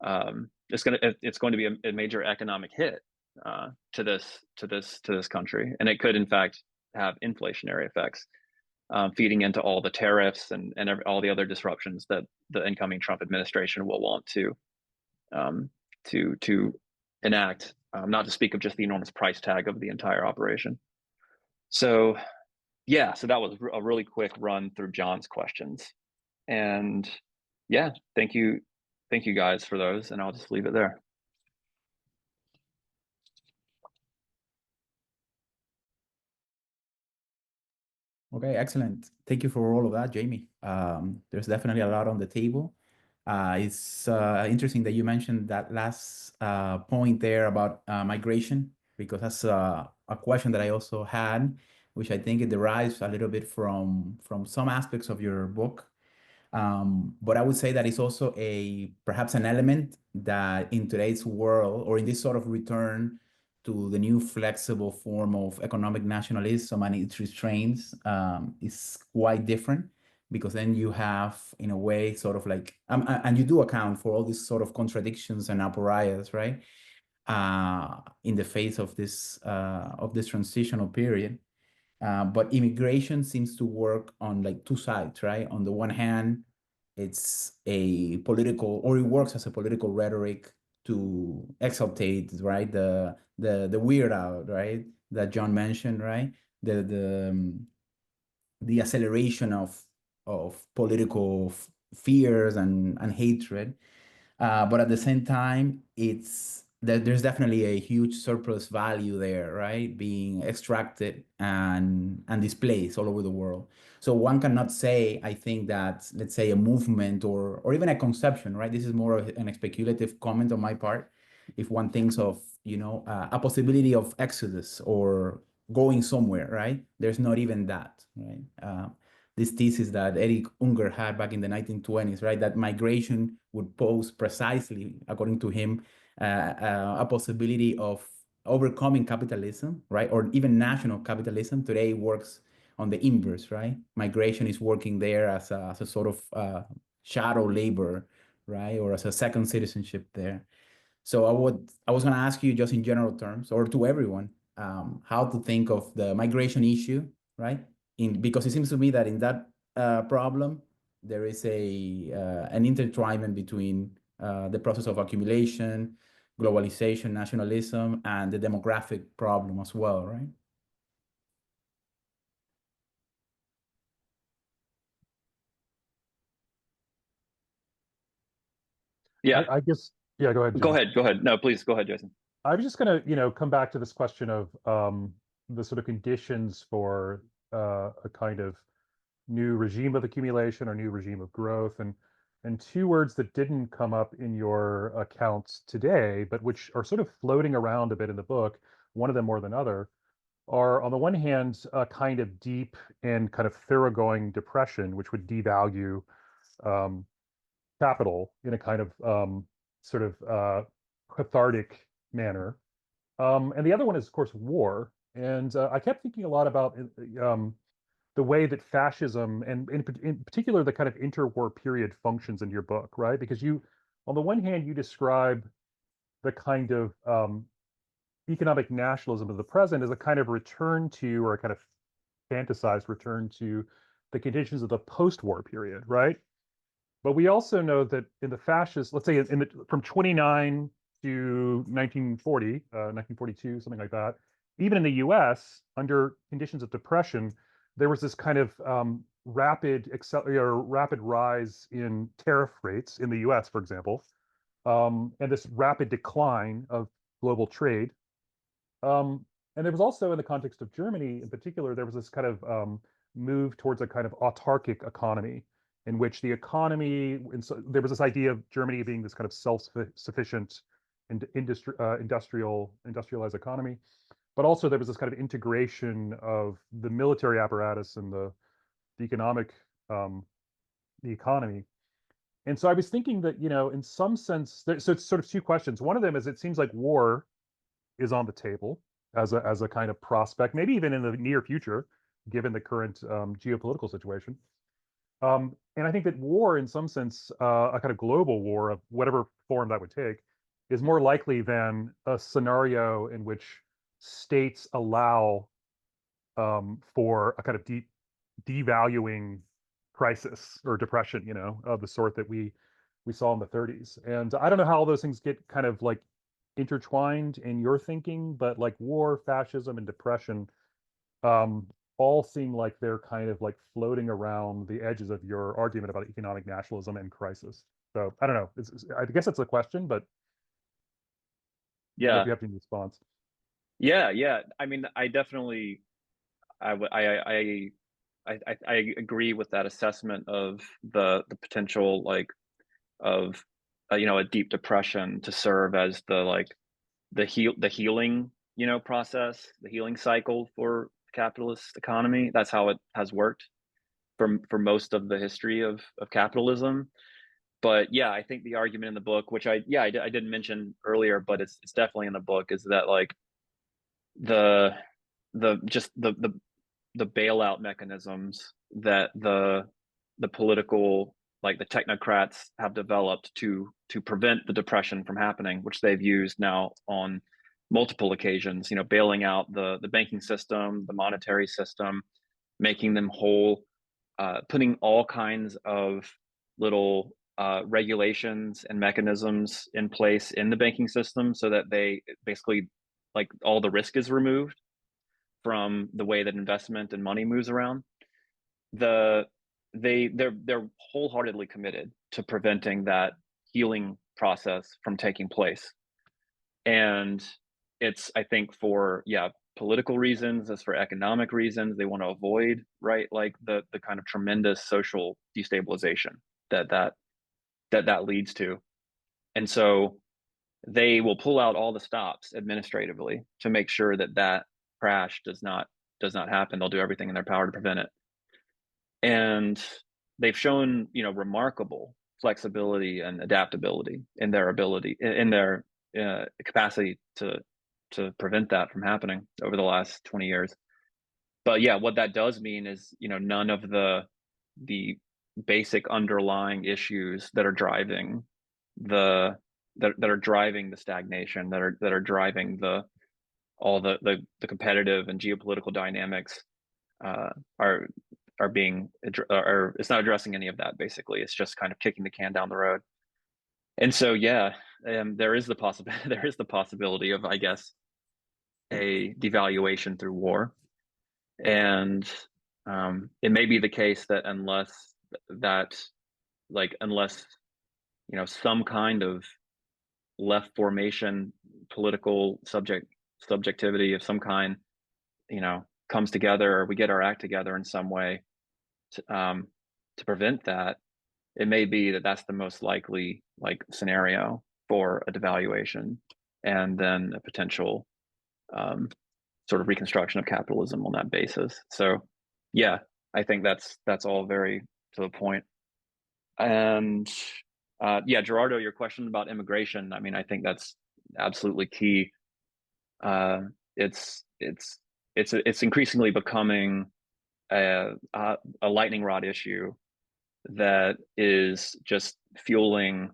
It's going to be a major economic hit to this country, and it could in fact have inflationary effects, feeding into all the tariffs and all the other disruptions that the incoming Trump administration will want to enact. Not to speak of just the enormous price tag of the entire operation. So that was a really quick run through John's questions. And thank you guys for those, and I'll just leave it there. Okay, excellent. Thank you for all of that, Jamie. There's definitely a lot on the table. It's interesting that you mentioned that last point there about migration, because that's a question that I also had, which I think it derives a little bit from some aspects of your book. But I would say that it's also perhaps an element that in today's world, or in this sort of return to the new flexible form of economic nationalism and its restraints, is quite different, because then you have, in a way, sort of like, and you do account for all these sort of contradictions and aporias, right? In the face of this transitional period. But immigration seems to work on like two sides, right? On the one hand, it's a political, or it works as a political rhetoric to exaltate, right, the weird out, right, that John mentioned, right, the acceleration of political fears and hatred. But at the same time, there's definitely a huge surplus value there, right? Being extracted and displaced all over the world. So one cannot say, I think, that, let's say, a movement or even a conception, right? This is more of an speculative comment on my part. If one thinks of, a possibility of exodus or going somewhere, right? There's not even that, right? This thesis that Eric Unger had back in the 1920s, right? That migration would pose precisely, according to him, a possibility of overcoming capitalism, right? Or even national capitalism. Today works on the inverse, right? Migration is working there as a sort of shadow labor, right? Or as a second citizenship there. So I was going to ask you, just in general terms, or to everyone, how to think of the migration issue, right? Because it seems to me that in that problem, there is an intertwinement between the process of accumulation, globalization, nationalism, and the demographic problem as well, right? Yeah. I guess, yeah, go ahead, Go James. ahead. Go ahead. No, please go ahead, Jason. I'm just going to, come back to this question of the sort of conditions for a kind of new regime of accumulation or new regime of growth, and two words that didn't come up in your accounts today, but which are sort of floating around a bit in the book, one of them more than other, are on the one hand a kind of deep and kind of thoroughgoing depression, which would devalue um, capital in a kind of sort of cathartic manner. And the other one is, of course, war. And I kept thinking a lot about the way that fascism, and in particular, the kind of interwar period functions in your book, right? Because on the one hand, you describe the kind of economic nationalism of the present as a kind of return to, or a kind of fantasized return to, the conditions of the post-war period, right? But we also know that in the fascist, let's say from 29 to 1940, 1942, something like that, even in the US, under conditions of depression, there was this kind of rapid rise in tariff rates in the US, for example, and this rapid decline of global trade. And there was also, in the context of Germany in particular, there was this kind of move towards a kind of autarkic economy, in which the economy, and so there was this idea of Germany being this kind of self-sufficient industrialized economy, but also there was this kind of integration of the military apparatus and the economic the economy. And so I was thinking that, in some sense, so it's sort of two questions. One of them is, it seems like war is on the table as a kind of prospect, maybe even in the near future, given the current geopolitical situation. And I think that war, in some sense, a kind of global war of whatever form that would take, is more likely than a scenario in which states allow for a kind of devaluing crisis or depression, of the sort that we saw in the 30s. And I don't know how all those things get kind of like intertwined in your thinking, but like war, fascism, and depression all seem like they're kind of like floating around the edges of your argument about economic nationalism and crisis. So I don't know. I guess that's a question, but I don't know Yeah. if you have any response. Yeah. I mean, I definitely, I agree with that assessment of the potential like of a deep depression to serve as the healing process, the healing cycle for the capitalist economy. That's how it has worked for most of the history of capitalism. But yeah, I think the argument in the book, which I didn't mention earlier, but it's definitely in the book, is that like the bailout mechanisms that the political, like the technocrats, have developed to prevent the depression from happening, which they've used now on multiple occasions, bailing out the banking system, the monetary system, making them whole, putting all kinds of little regulations and mechanisms in place in the banking system so that they basically, like, all the risk is removed from the way that investment and money moves around. They're wholeheartedly committed to preventing that healing process from taking place. And it's, I think, for political reasons, as for economic reasons, they want to avoid, right, like the kind of tremendous social destabilization that leads to. And so they will pull out all the stops administratively to make sure that crash does not happen. They'll do everything in their power to prevent it. And they've shown, remarkable flexibility and adaptability in their ability, in their capacity to prevent that from happening over the last 20 years. But yeah, what that does mean is, none of the basic underlying issues that are driving the stagnation, that are driving all the competitive and geopolitical dynamics are being, or it's not addressing any of that. Basically, it's just kind of kicking the can down the road. And so there is the possibility of, I guess, a devaluation through war. And it may be the case that unless some kind of left formation, political subjectivity of some kind, comes together, or we get our act together in some way to prevent that, it may be that that's the most likely scenario for a devaluation, and then a potential sort of reconstruction of capitalism on that basis. So yeah, I think that's all very to the point. And Gerardo, your question about immigration, I mean, I think that's absolutely key. It's increasingly becoming a lightning rod issue that is just fueling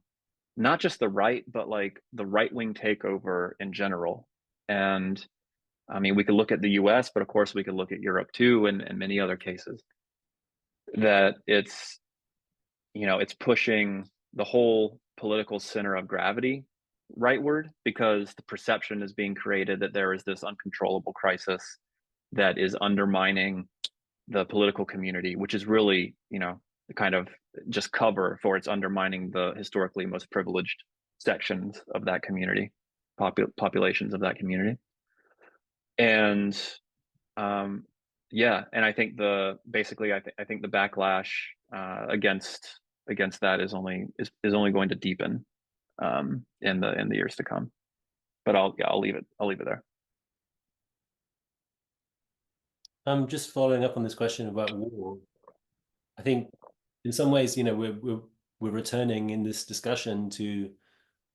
not just the right, but like the right-wing takeover in general. And I mean, we could look at the US, but of course we could look at Europe too, and many other cases, that it's pushing the whole political center of gravity rightward, because the perception is being created that there is this uncontrollable crisis that is undermining the political community, which is really, kind of just cover for its undermining the historically most privileged sections of that community, populations of that community. And and I think I think the backlash against that is only going to deepen in the years to come. But I'll leave it there. Just following up on this question about war, I think in some ways, we're returning in this discussion to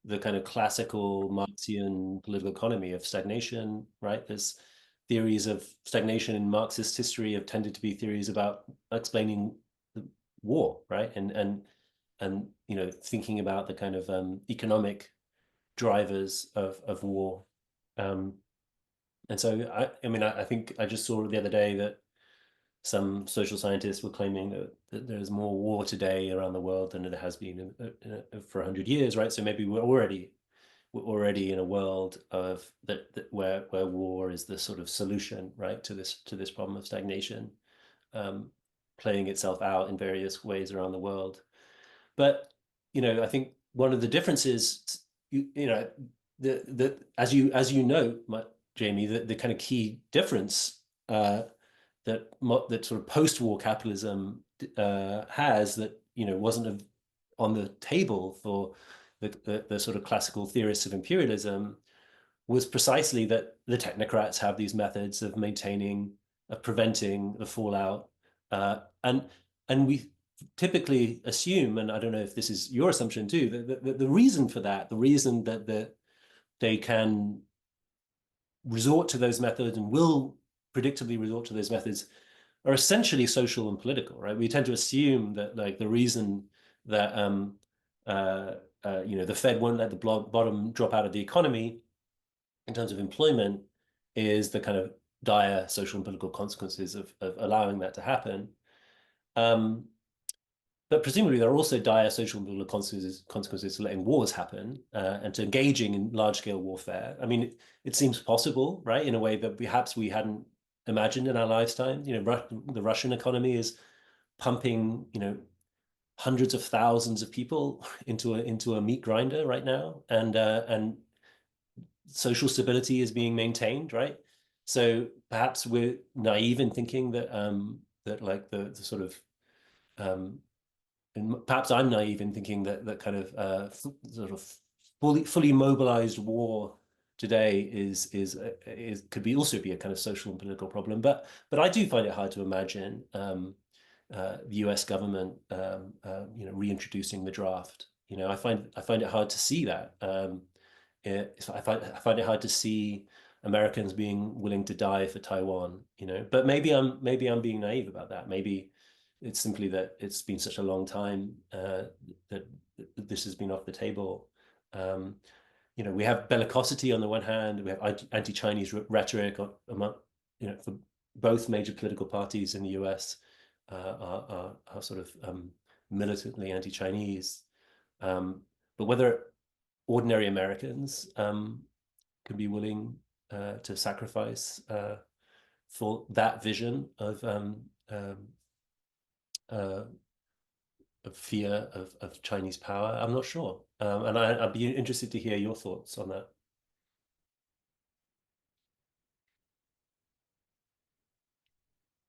the kind of classical Marxian political economy of stagnation, right? There's theories of stagnation in Marxist history have tended to be theories about explaining the war, right? And thinking about the kind of economic drivers of war. And so I think I just saw the other day that some social scientists were claiming that there's more war today around the world than there has been for 100 years, right? So maybe we're already in a world of where war is the sort of solution, right, to this problem of stagnation, playing itself out in various ways around the world. But I think one of the differences, as you know, Jamie, the kind of key difference that sort of post-war capitalism has, that wasn't on the table for the sort of classical theorists of imperialism was precisely that the technocrats have these methods of maintaining, of preventing the fallout, and we typically assume, and I don't know if this is your assumption too, that the reason for that, the reason that they can resort to those methods and will predictably resort to those methods are essentially social and political, right? We tend to assume that like the reason that the Fed won't let the bottom drop out of the economy in terms of employment is the kind of dire social and political consequences of allowing that to happen. But presumably there are also dire social and political consequences to letting wars happen and to engaging in large-scale warfare. I mean, it seems possible, right, in a way that perhaps we hadn't imagined in our lifetime. You know, the Russian economy is pumping, you know, hundreds of thousands of people into a meat grinder right now, and social stability is being maintained, right? So perhaps we're naive in thinking that that like the sort of and perhaps I'm naive in thinking that kind of sort of fully mobilized war today is could be also be a kind of social and political problem. But I do find it hard to imagine the U.S. government you know, reintroducing the draft. You know, I find it hard to see that. I find it hard to see Americans being willing to die for Taiwan. You know, but maybe I'm being naive about that. Maybe it's simply that it's been such a long time that this has been off the table. You know, we have bellicosity on the one hand, we have anti-Chinese rhetoric among, you know, for both major political parties in the US are sort of militantly anti-Chinese. But whether ordinary Americans can be willing to sacrifice for that vision of fear of Chinese power, I'm not sure. And I'd be interested to hear your thoughts on that.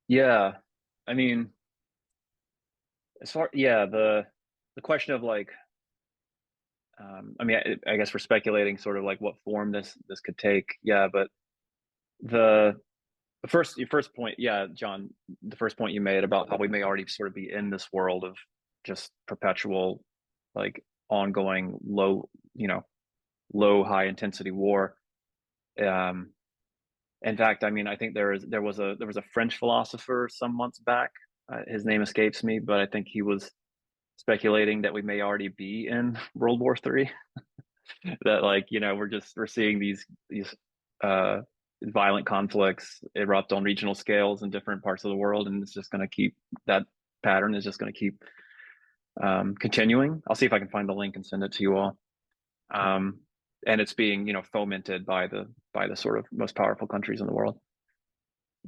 Yeah, I mean, as far, yeah, the question of like, I mean, I guess we're speculating sort of like what form this could take. Yeah, but your first point, yeah, John, the first point you made about how we may already sort of be in this world of just perpetual, like ongoing low high intensity war. In fact, I mean, I think there was a French philosopher some months back. His name escapes me, but I think he was speculating that we may already be in World War III. That, like, you know, we're seeing these violent conflicts erupt on regional scales in different parts of the world, and it's just going to keep, that pattern is just going to keep continuing. I'll see if I can find the link and send it to you all. And it's being, you know, fomented by the sort of most powerful countries in the world.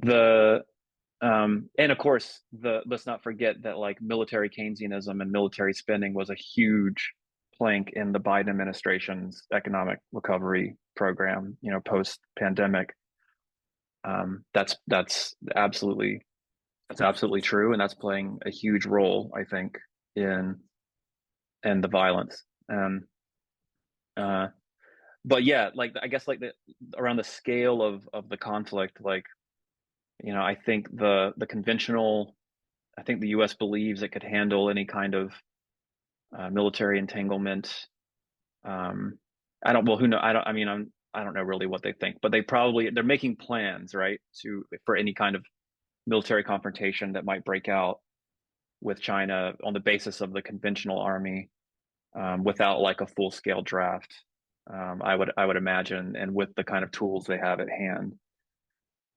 And of course, let's not forget that like military Keynesianism and military spending was a huge plank in the Biden administration's economic recovery program, you know, post-pandemic. That's absolutely true, and that's playing a huge role, I think, in the violence. But yeah, like, I guess like around the scale of the conflict, like, you know, I think the US believes it could handle any kind of military entanglement. I don't know really what they think, but they're making plans, right, for any kind of military confrontation that might break out with China on the basis of the conventional army, without like a full-scale draft. I would imagine, and with the kind of tools they have at hand.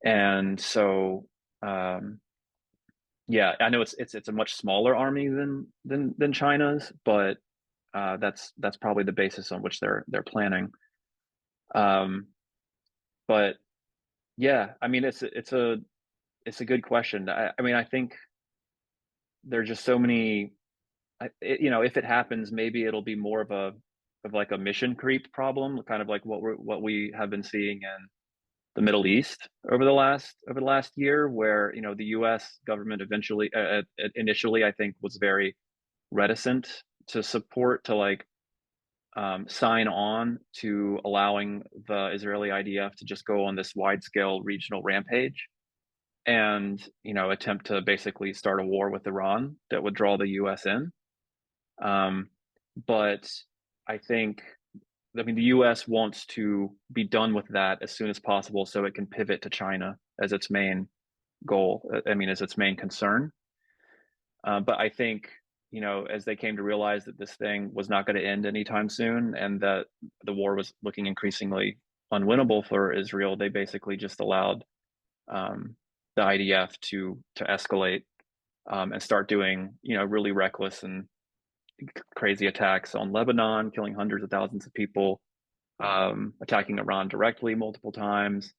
And so, yeah, I know it's a much smaller army than China's, but that's probably the basis on which they're planning. But yeah, I mean, it's a good question. I mean, I think there's just so many. You know, if it happens, maybe it'll be more of like a mission creep problem, kind of like what we have been seeing in the Middle East over the last year, where, you know, the U.S. government initially, I think, was very reticent to support, to like sign on to allowing the Israeli IDF to just go on this wide-scale regional rampage and, you know, attempt to basically start a war with Iran that would draw the US in. But I think, I mean, the US wants to be done with that as soon as possible so it can pivot to China as its main goal, I mean, as its main concern. But I think, you know, as they came to realize that this thing was not going to end anytime soon and that the war was looking increasingly unwinnable for Israel, they basically just allowed the IDF to escalate and start doing, you know, really reckless and crazy attacks on Lebanon, killing hundreds of thousands of people, attacking Iran directly multiple times,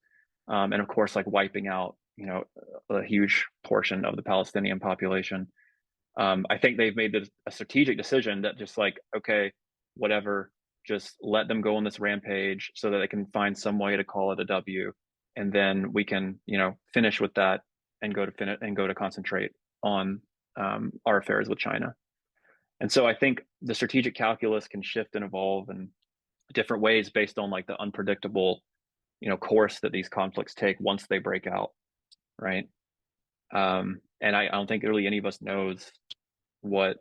and of course, like wiping out, you know, a huge portion of the Palestinian population. I think they've made a strategic decision that just like, okay, whatever, just let them go on this rampage so that they can find some way to call it a W, and then we can, you know, finish with that and go to concentrate on our affairs with China. And so I think the strategic calculus can shift and evolve in different ways based on like the unpredictable, you know, course that these conflicts take once they break out, right? And I don't think really any of us knows what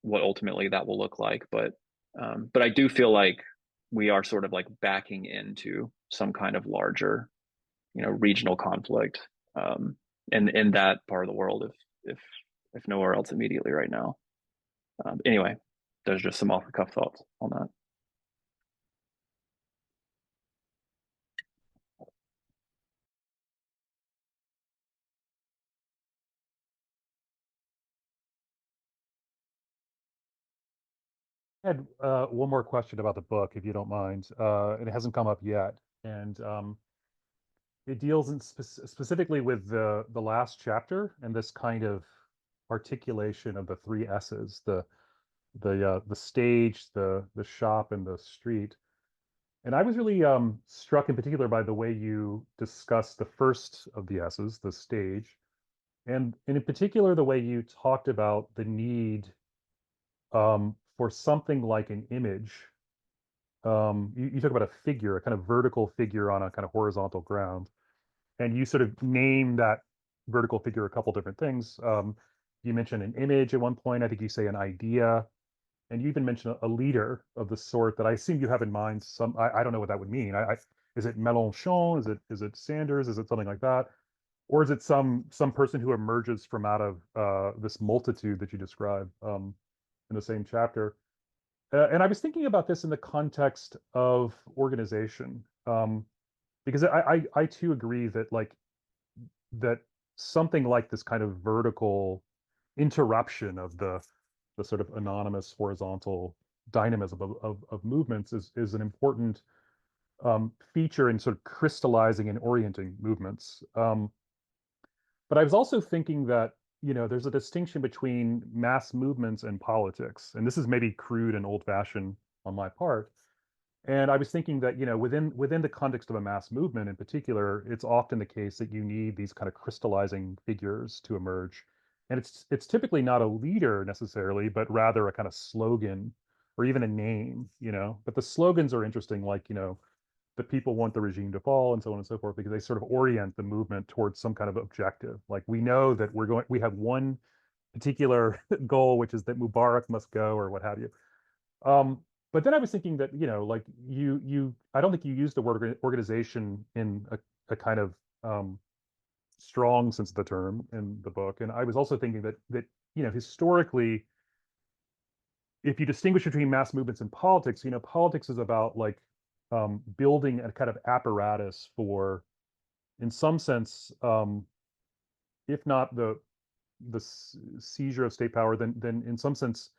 ultimately that will look like, but I do feel like we are sort of like backing into some kind of larger, you know, regional conflict in that part of the world, if nowhere else immediately right now. Anyway, there's just some off the cuff thoughts on that. I had one more question about the book, if you don't mind. It hasn't come up yet, and it deals in specifically with the last chapter and this kind of articulation of the three S's: the stage, the shop, and the street. And I was really struck in particular by the way you discussed the first of the S's, the stage, and in particular the way you talked about the need for something like an image. You talk about a figure, a kind of vertical figure on a kind of horizontal ground, and you sort of name that vertical figure a couple different things. You mentioned an image at one point. I think you say an idea, and you even mentioned a leader of the sort that I assume you have in mind. I don't know what that would mean. Is it Mélenchon? Is it Sanders? Is it something like that? Or is it some person who emerges from out of this multitude that you describe in the same chapter? And I was thinking about this in the context of organization, because I too agree that that something like this kind of vertical interruption of the sort of anonymous horizontal dynamism of movements is an important feature in sort of crystallizing and orienting movements. But I was also thinking that, you know, there's a distinction between mass movements and politics, and this is maybe crude and old-fashioned on my part. And I was thinking that, you know, within the context of a mass movement in particular, it's often the case that you need these kind of crystallizing figures to emerge. And it's typically not a leader necessarily, but rather a kind of slogan or even a name, you know. But the slogans are interesting, like, you know, the people want the regime to fall and so on and so forth, because they sort of orient the movement towards some kind of objective. Like, we know that we have one particular goal, which is that Mubarak must go or what have you. But then I was thinking that, you know, like I don't think you used the word organization in a kind of strong sense of the term in the book. And I was also thinking that you know, historically, if you distinguish between mass movements and politics, you know, politics is about like building a kind of apparatus for, in some sense, if not the seizure of state power, then in some sense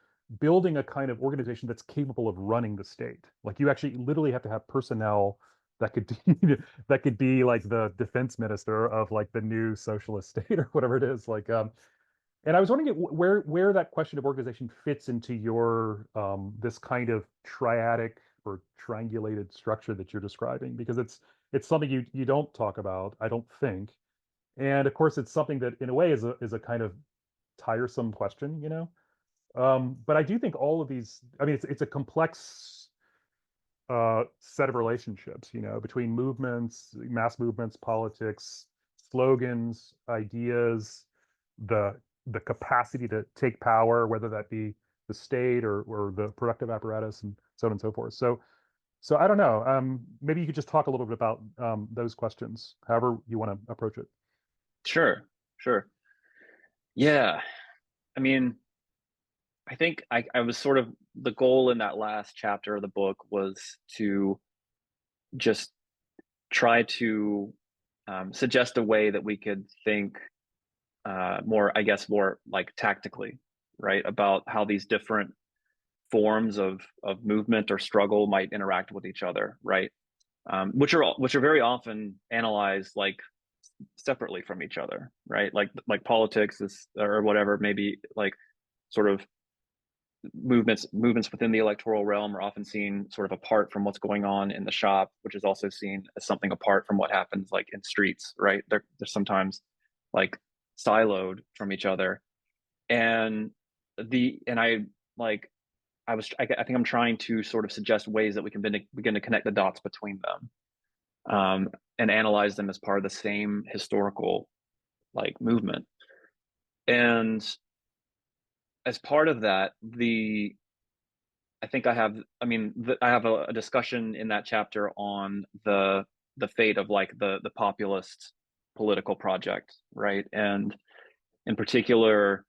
building a kind of organization that's capable of running the state. Like, you actually literally have to have personnel that could that could be like the defense minister of like the new socialist state or whatever it is. Like, and I was wondering where that question of organization fits into your this kind of triadic or triangulated structure that you're describing, because it's something you don't talk about, I don't think. And of course, it's something that in a way is a kind of tiresome question, you know. But I do think all of these, I mean, it's a complex set of relationships, you know, between movements, mass movements, politics, slogans, ideas, the capacity to take power, whether that be the state or the productive apparatus, and so on and so forth. So I don't know. Maybe you could just talk a little bit about those questions, however you want to approach it. Sure. Yeah. I mean, I think I was sort of, the goal in that last chapter of the book was to just try to suggest a way that we could think more like tactically, right, about how these different forms of movement or struggle might interact with each other, right, which are very often analyzed like separately from each other, right, like politics is, or whatever, maybe like sort of movements within the electoral realm are often seen sort of apart from what's going on in the shop, which is also seen as something apart from what happens like in streets, right? They're sometimes like siloed from each other. And I think I'm trying to sort of suggest ways that we can begin to connect the dots between them, and analyze them as part of the same historical like movement. And as part of that, I have a discussion in that chapter on the fate of like the populist political project, right? And in particular,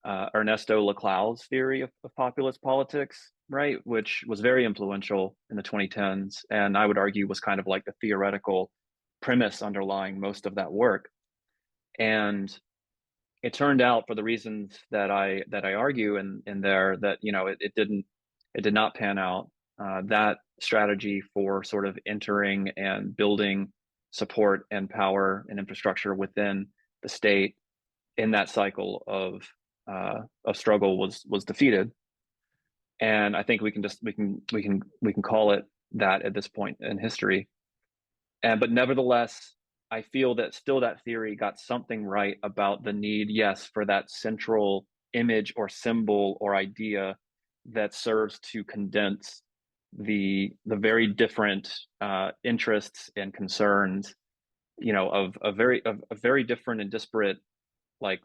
Ernesto Laclau's theory of populist politics, right, which was very influential in the 2010s, and I would argue was kind of like the theoretical premise underlying most of that work. And it turned out, for the reasons that I argue in there, that it did not pan out. That strategy for sort of entering and building support and power and infrastructure within the state in that cycle of struggle was defeated. And I think we can call it that at this point in history. But nevertheless, I feel that still that theory got something right about the need, yes, for that central image or symbol or idea that serves to condense the very different interests and concerns, of very different and disparate like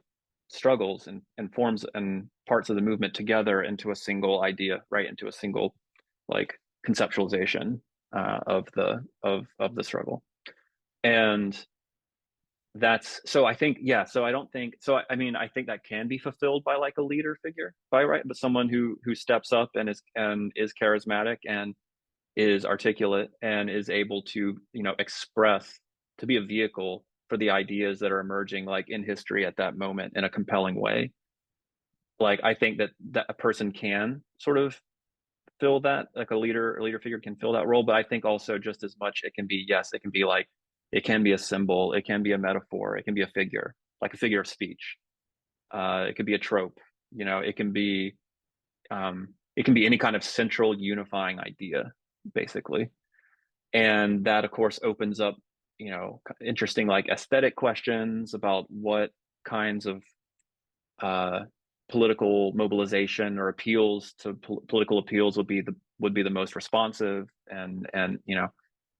struggles and forms and parts of the movement together into a single idea, right, into a single like conceptualization of the struggle. And that's, so I think, yeah, so I don't think, so I mean, I think that can be fulfilled by like a leader figure, but someone who steps up and is charismatic and is articulate and is able to, express, to be a vehicle for the ideas that are emerging like in history at that moment in a compelling way. Like, I think that a person can sort of fill that, like a leader figure can fill that role. But I think also just as much, it can be like, it can be a symbol, it can be a metaphor, it can be a figure, like a figure of speech. It could be a trope, it can be any kind of central unifying idea, basically. And that, of course, opens up, interesting like aesthetic questions about what kinds of political mobilization or appeals to political appeals would be the most responsive, and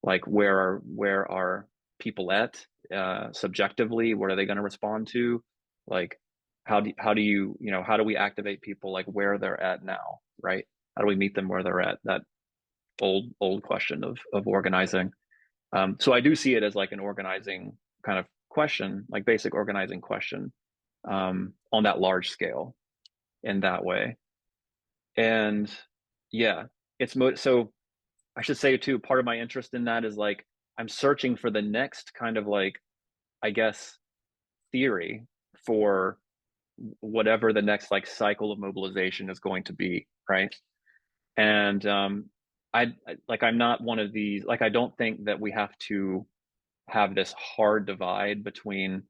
like where are people at subjectively, what are they going to respond to, like how do we activate people like where they're at now, right? How do we meet them where they're at? That old question of organizing. So I do see it as like an organizing kind of question, like basic organizing question, on that large scale in that way. And yeah, so I should say too, part of my interest in that is like, I'm searching for the next kind of like, I guess, theory for whatever the next like cycle of mobilization is going to be, right? And I'm not one of these, like, I don't think that we have to have this hard divide between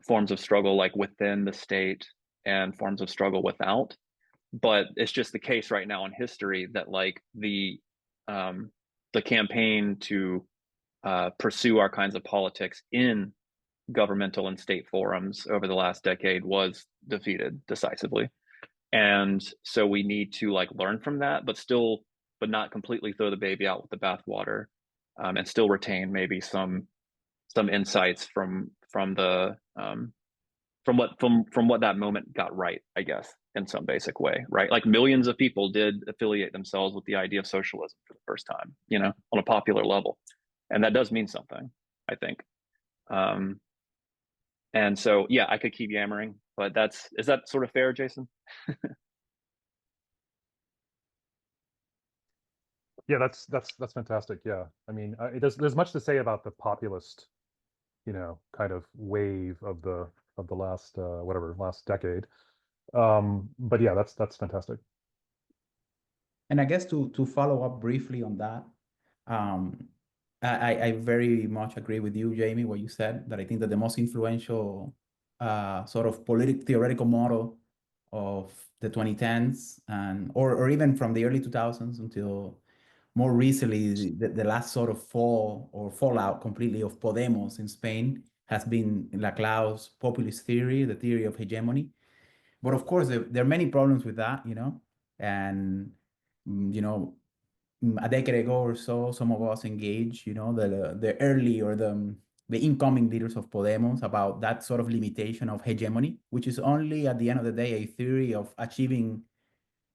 forms of struggle like within the state and forms of struggle without. But it's just the case right now in history that like the campaign to pursue our kinds of politics in governmental and state forums over the last decade was defeated decisively. And so we need to like learn from that, but not completely throw the baby out with the bathwater, and still retain maybe some insights from the from what that moment got right, I guess, in some basic way, right? Like millions of people did affiliate themselves with the idea of socialism for the first time, on a popular level, and that does mean something, I think. And so, yeah, I could keep yammering, but is that sort of fair, Jason? Yeah, that's fantastic. Yeah, I mean, there's much to say about the populist, kind of wave of the last last decade. But yeah, that's fantastic. And I guess to follow up briefly on that, um, I very much agree with you, Jamie, what you said, that I think that the most influential sort of theoretical model of the 2010s or even from the early 2000s until more recently, the last sort of fallout completely of Podemos in Spain has been Laclau's populist theory, the theory of hegemony. But of course, there are many problems with that, and a decade ago or so, some of us engaged, the early or the incoming leaders of Podemos about that sort of limitation of hegemony, which is only at the end of the day a theory of achieving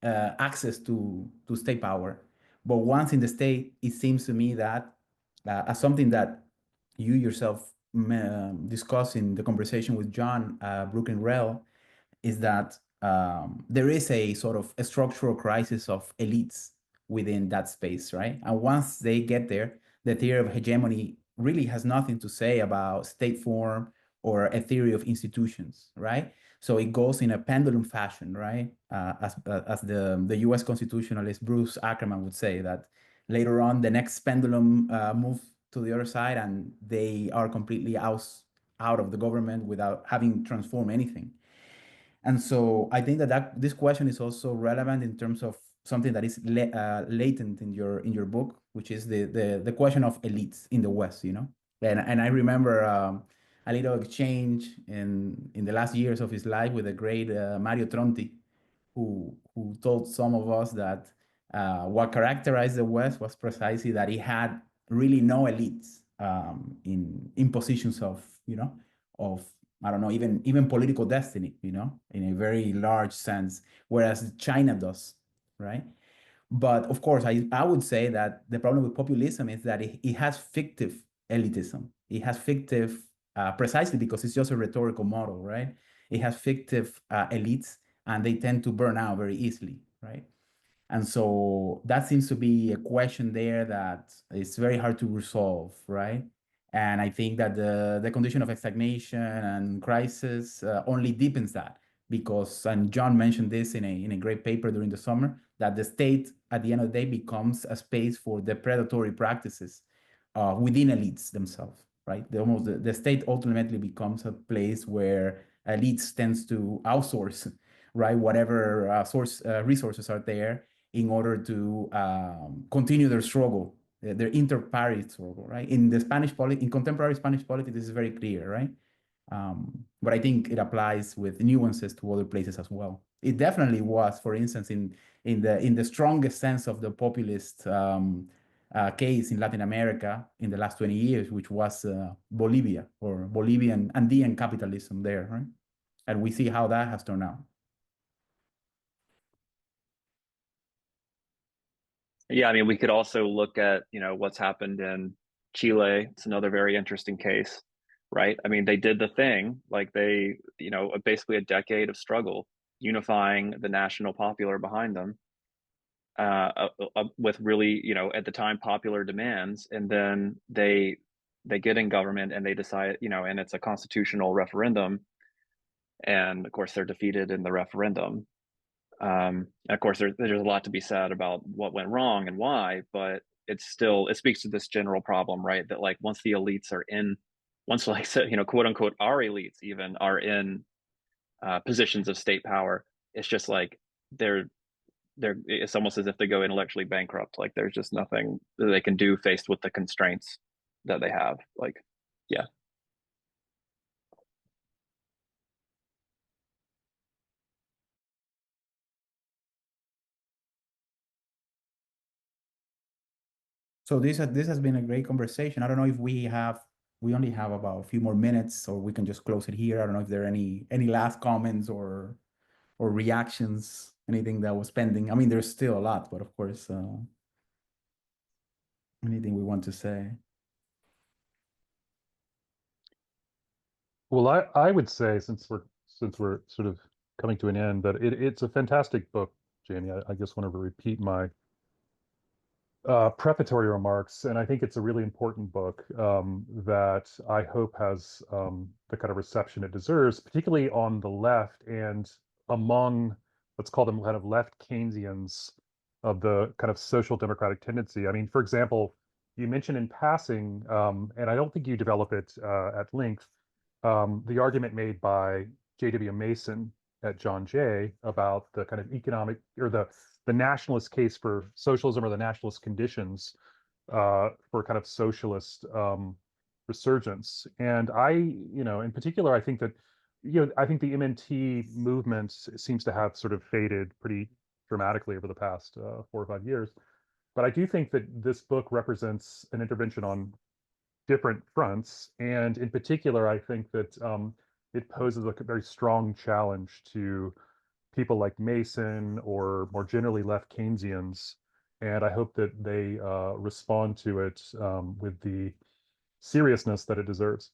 access to state power. But once in the state, it seems to me that as something that you yourself discussed in the conversation with John Brook and Rel, is that there is a sort of a structural crisis of elites within that space, right? And once they get there, the theory of hegemony really has nothing to say about state form or a theory of institutions, right? So it goes in a pendulum fashion, right? As the U.S. constitutionalist Bruce Ackerman would say, that later on the next pendulum moves to the other side, and they are completely out of the government without having transformed anything. And so I think that this question is also relevant in terms of something that is latent in your book, which is the question of elites in the West, And I remember a little exchange in the last years of his life with the great Mario Tronti, who told some of us that what characterized the West was precisely that it had really no elites in positions of of I don't know, even political destiny, in a very large sense, whereas China does, right? But of course, I would say that the problem with populism is that it has fictive elitism. It has fictive, precisely because it's just a rhetorical model, right? It has fictive elites, and they tend to burn out very easily, right? And so that seems to be a question there that is very hard to resolve, right? And I think that the condition of stagnation and crisis only deepens that, because, and John mentioned this in a great paper during the summer, that the state at the end of the day becomes a space for the predatory practices within elites themselves, right? The state ultimately becomes a place where elites tends to outsource, right, whatever resources are there in order to continue their struggle, their inter-party struggle, right? In contemporary Spanish politics, this is very clear, right? But I think it applies with nuances to other places as well. It definitely was, for instance, in the strongest sense of the populist case in Latin America in the last 20 years, which was Bolivia, or Bolivian Andean capitalism there, right? And we see how that has turned out. Yeah, I mean, we could also look at, what's happened in Chile. It's another very interesting case, right? I mean, they did the thing, like they, basically a decade of struggle, unifying the national popular behind them, with really, at the time, popular demands. And then they get in government and they decide, and it's a constitutional referendum. And of course, they're defeated in the referendum. And of course, there's a lot to be said about what went wrong and why, but it speaks to this general problem, right? That like once the elites are in, once like quote unquote our elites even are in positions of state power, it's just like it's almost as if they go intellectually bankrupt. Like there's just nothing that they can do faced with the constraints that they have. Like, yeah. So this has been a great conversation. I don't know if we only have about a few more minutes, or we can just close it here. I don't know if there are any last comments or reactions, anything that was pending. I mean, there's still a lot, but of course, anything we want to say. Well, I would say, since we're sort of coming to an end, that it's a fantastic book, Jamie. I just want to repeat my prefatory remarks, and I think it's a really important book that I hope has the kind of reception it deserves, particularly on the left and among, let's call them kind of left Keynesians of the kind of social democratic tendency. I mean, for example, you mentioned in passing, and I don't think you develop it at length, the argument made by J.W. Mason at John Jay about the kind of economic, or the nationalist case for socialism, or the nationalist conditions for kind of socialist resurgence. And in particular, I think that, I think the MNT movement seems to have sort of faded pretty dramatically over the past 4 or 5 years. But I do think that this book represents an intervention on different fronts. And in particular, I think that it poses a very strong challenge to people like Mason, or more generally left Keynesians. And I hope that they respond to it with the seriousness that it deserves.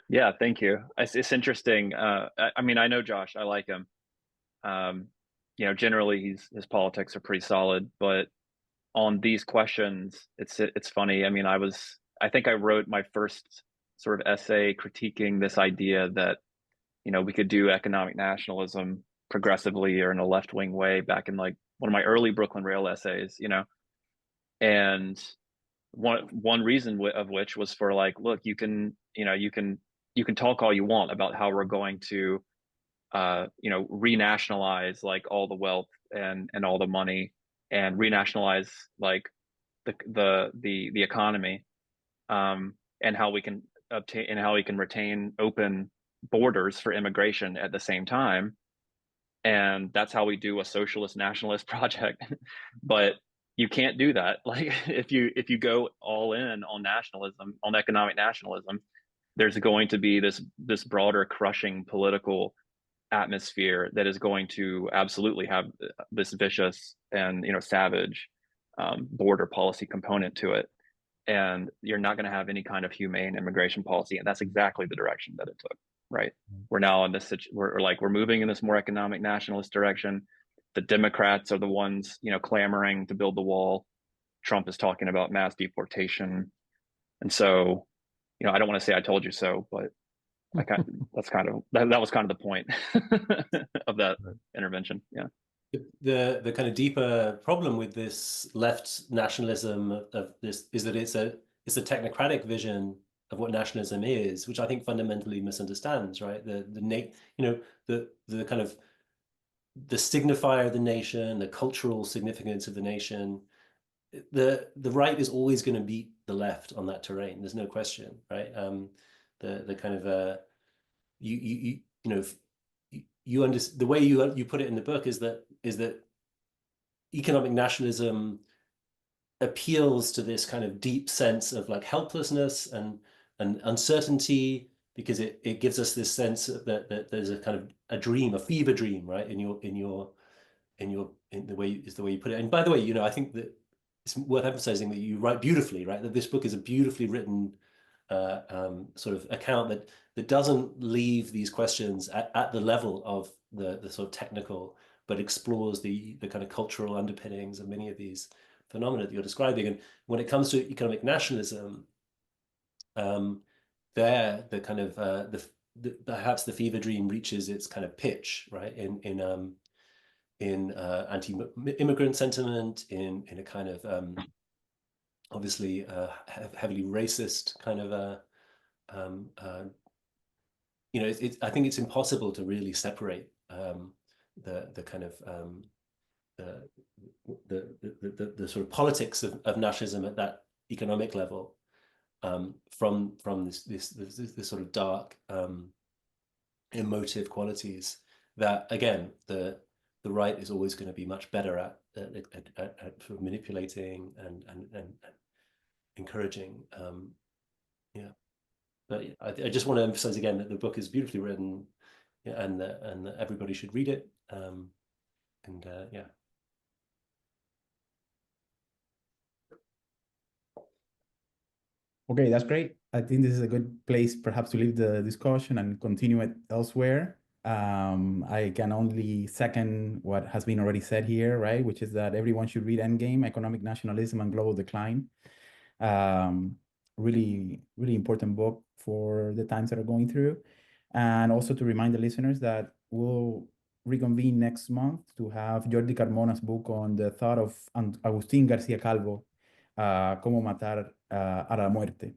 Yeah, thank you. It's interesting. I mean, I know Josh. I like him. Generally his politics are pretty solid, but on these questions, it's funny. I mean, I think I wrote my first sort of essay critiquing this idea that, we could do economic nationalism progressively or in a left-wing way back in like one of my early Brooklyn Rail essays, and one reason of which was for like, look, you can talk all you want about how we're going to renationalize like all the wealth and all the money, and renationalize like the economy, and how we can obtain and how we can retain open borders for immigration at the same time. And that's how we do a socialist nationalist project. But you can't do that. Like if you go all in on nationalism, on economic nationalism, there's going to be this broader crushing political atmosphere that is going to absolutely have this vicious and savage border policy component to it. And you're not going to have any kind of humane immigration policy. And that's exactly the direction that it took, right? We're now in this, we're moving in this more economic nationalist direction. The Democrats are the ones, clamoring to build the wall. Trump is talking about mass deportation. And so, I don't want to say I told you so, but that was kind of the point of that intervention. Yeah. The kind of deeper problem with this left nationalism of this is that it's a technocratic vision of what nationalism is, which I think fundamentally misunderstands, right? The kind of the signifier of the nation, the cultural significance of the nation. The right is always going to beat the left on that terrain. There's no question, right? The kind of you understand the way you put it in the book is that economic nationalism appeals to this kind of deep sense of like helplessness and uncertainty, because it gives us this sense that there's a kind of a dream, a fever dream, right? In the way you put it. And by the way, I think that it's worth emphasizing that you write beautifully, right? That this book is a beautifully written sort of account that doesn't leave these questions at the level of the sort of technical, but explores the kind of cultural underpinnings of many of these phenomena that you're describing. And when it comes to economic nationalism, there the kind of perhaps the fever dream reaches its kind of pitch, right? In anti-immigrant sentiment, in a kind of obviously heavily racist kind of I think it's impossible to really separate the kind of the sort of politics of nationalism at that economic level from this sort of dark emotive qualities that, again, the the right is always going to be much better at sort of manipulating and encouraging. Yeah, but I just want to emphasize again that the book is beautifully written, yeah, and that everybody should read it. Yeah. Okay, that's great. I think this is a good place perhaps to leave the discussion and continue it elsewhere. I can only second what has been already said here, right? Which is that everyone should read Endgame, Economic Nationalism and Global Decline. Really, really important book for the times that are going through. And also to remind the listeners that we'll reconvene next month to have Jordi Carmona's book on the thought of Agustín García Calvo, Cómo matar a la muerte.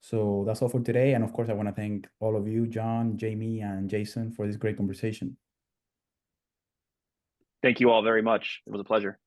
So that's all for today. And of course, I want to thank all of you, John, Jamie, and Jason, for this great conversation. Thank you all very much. It was a pleasure.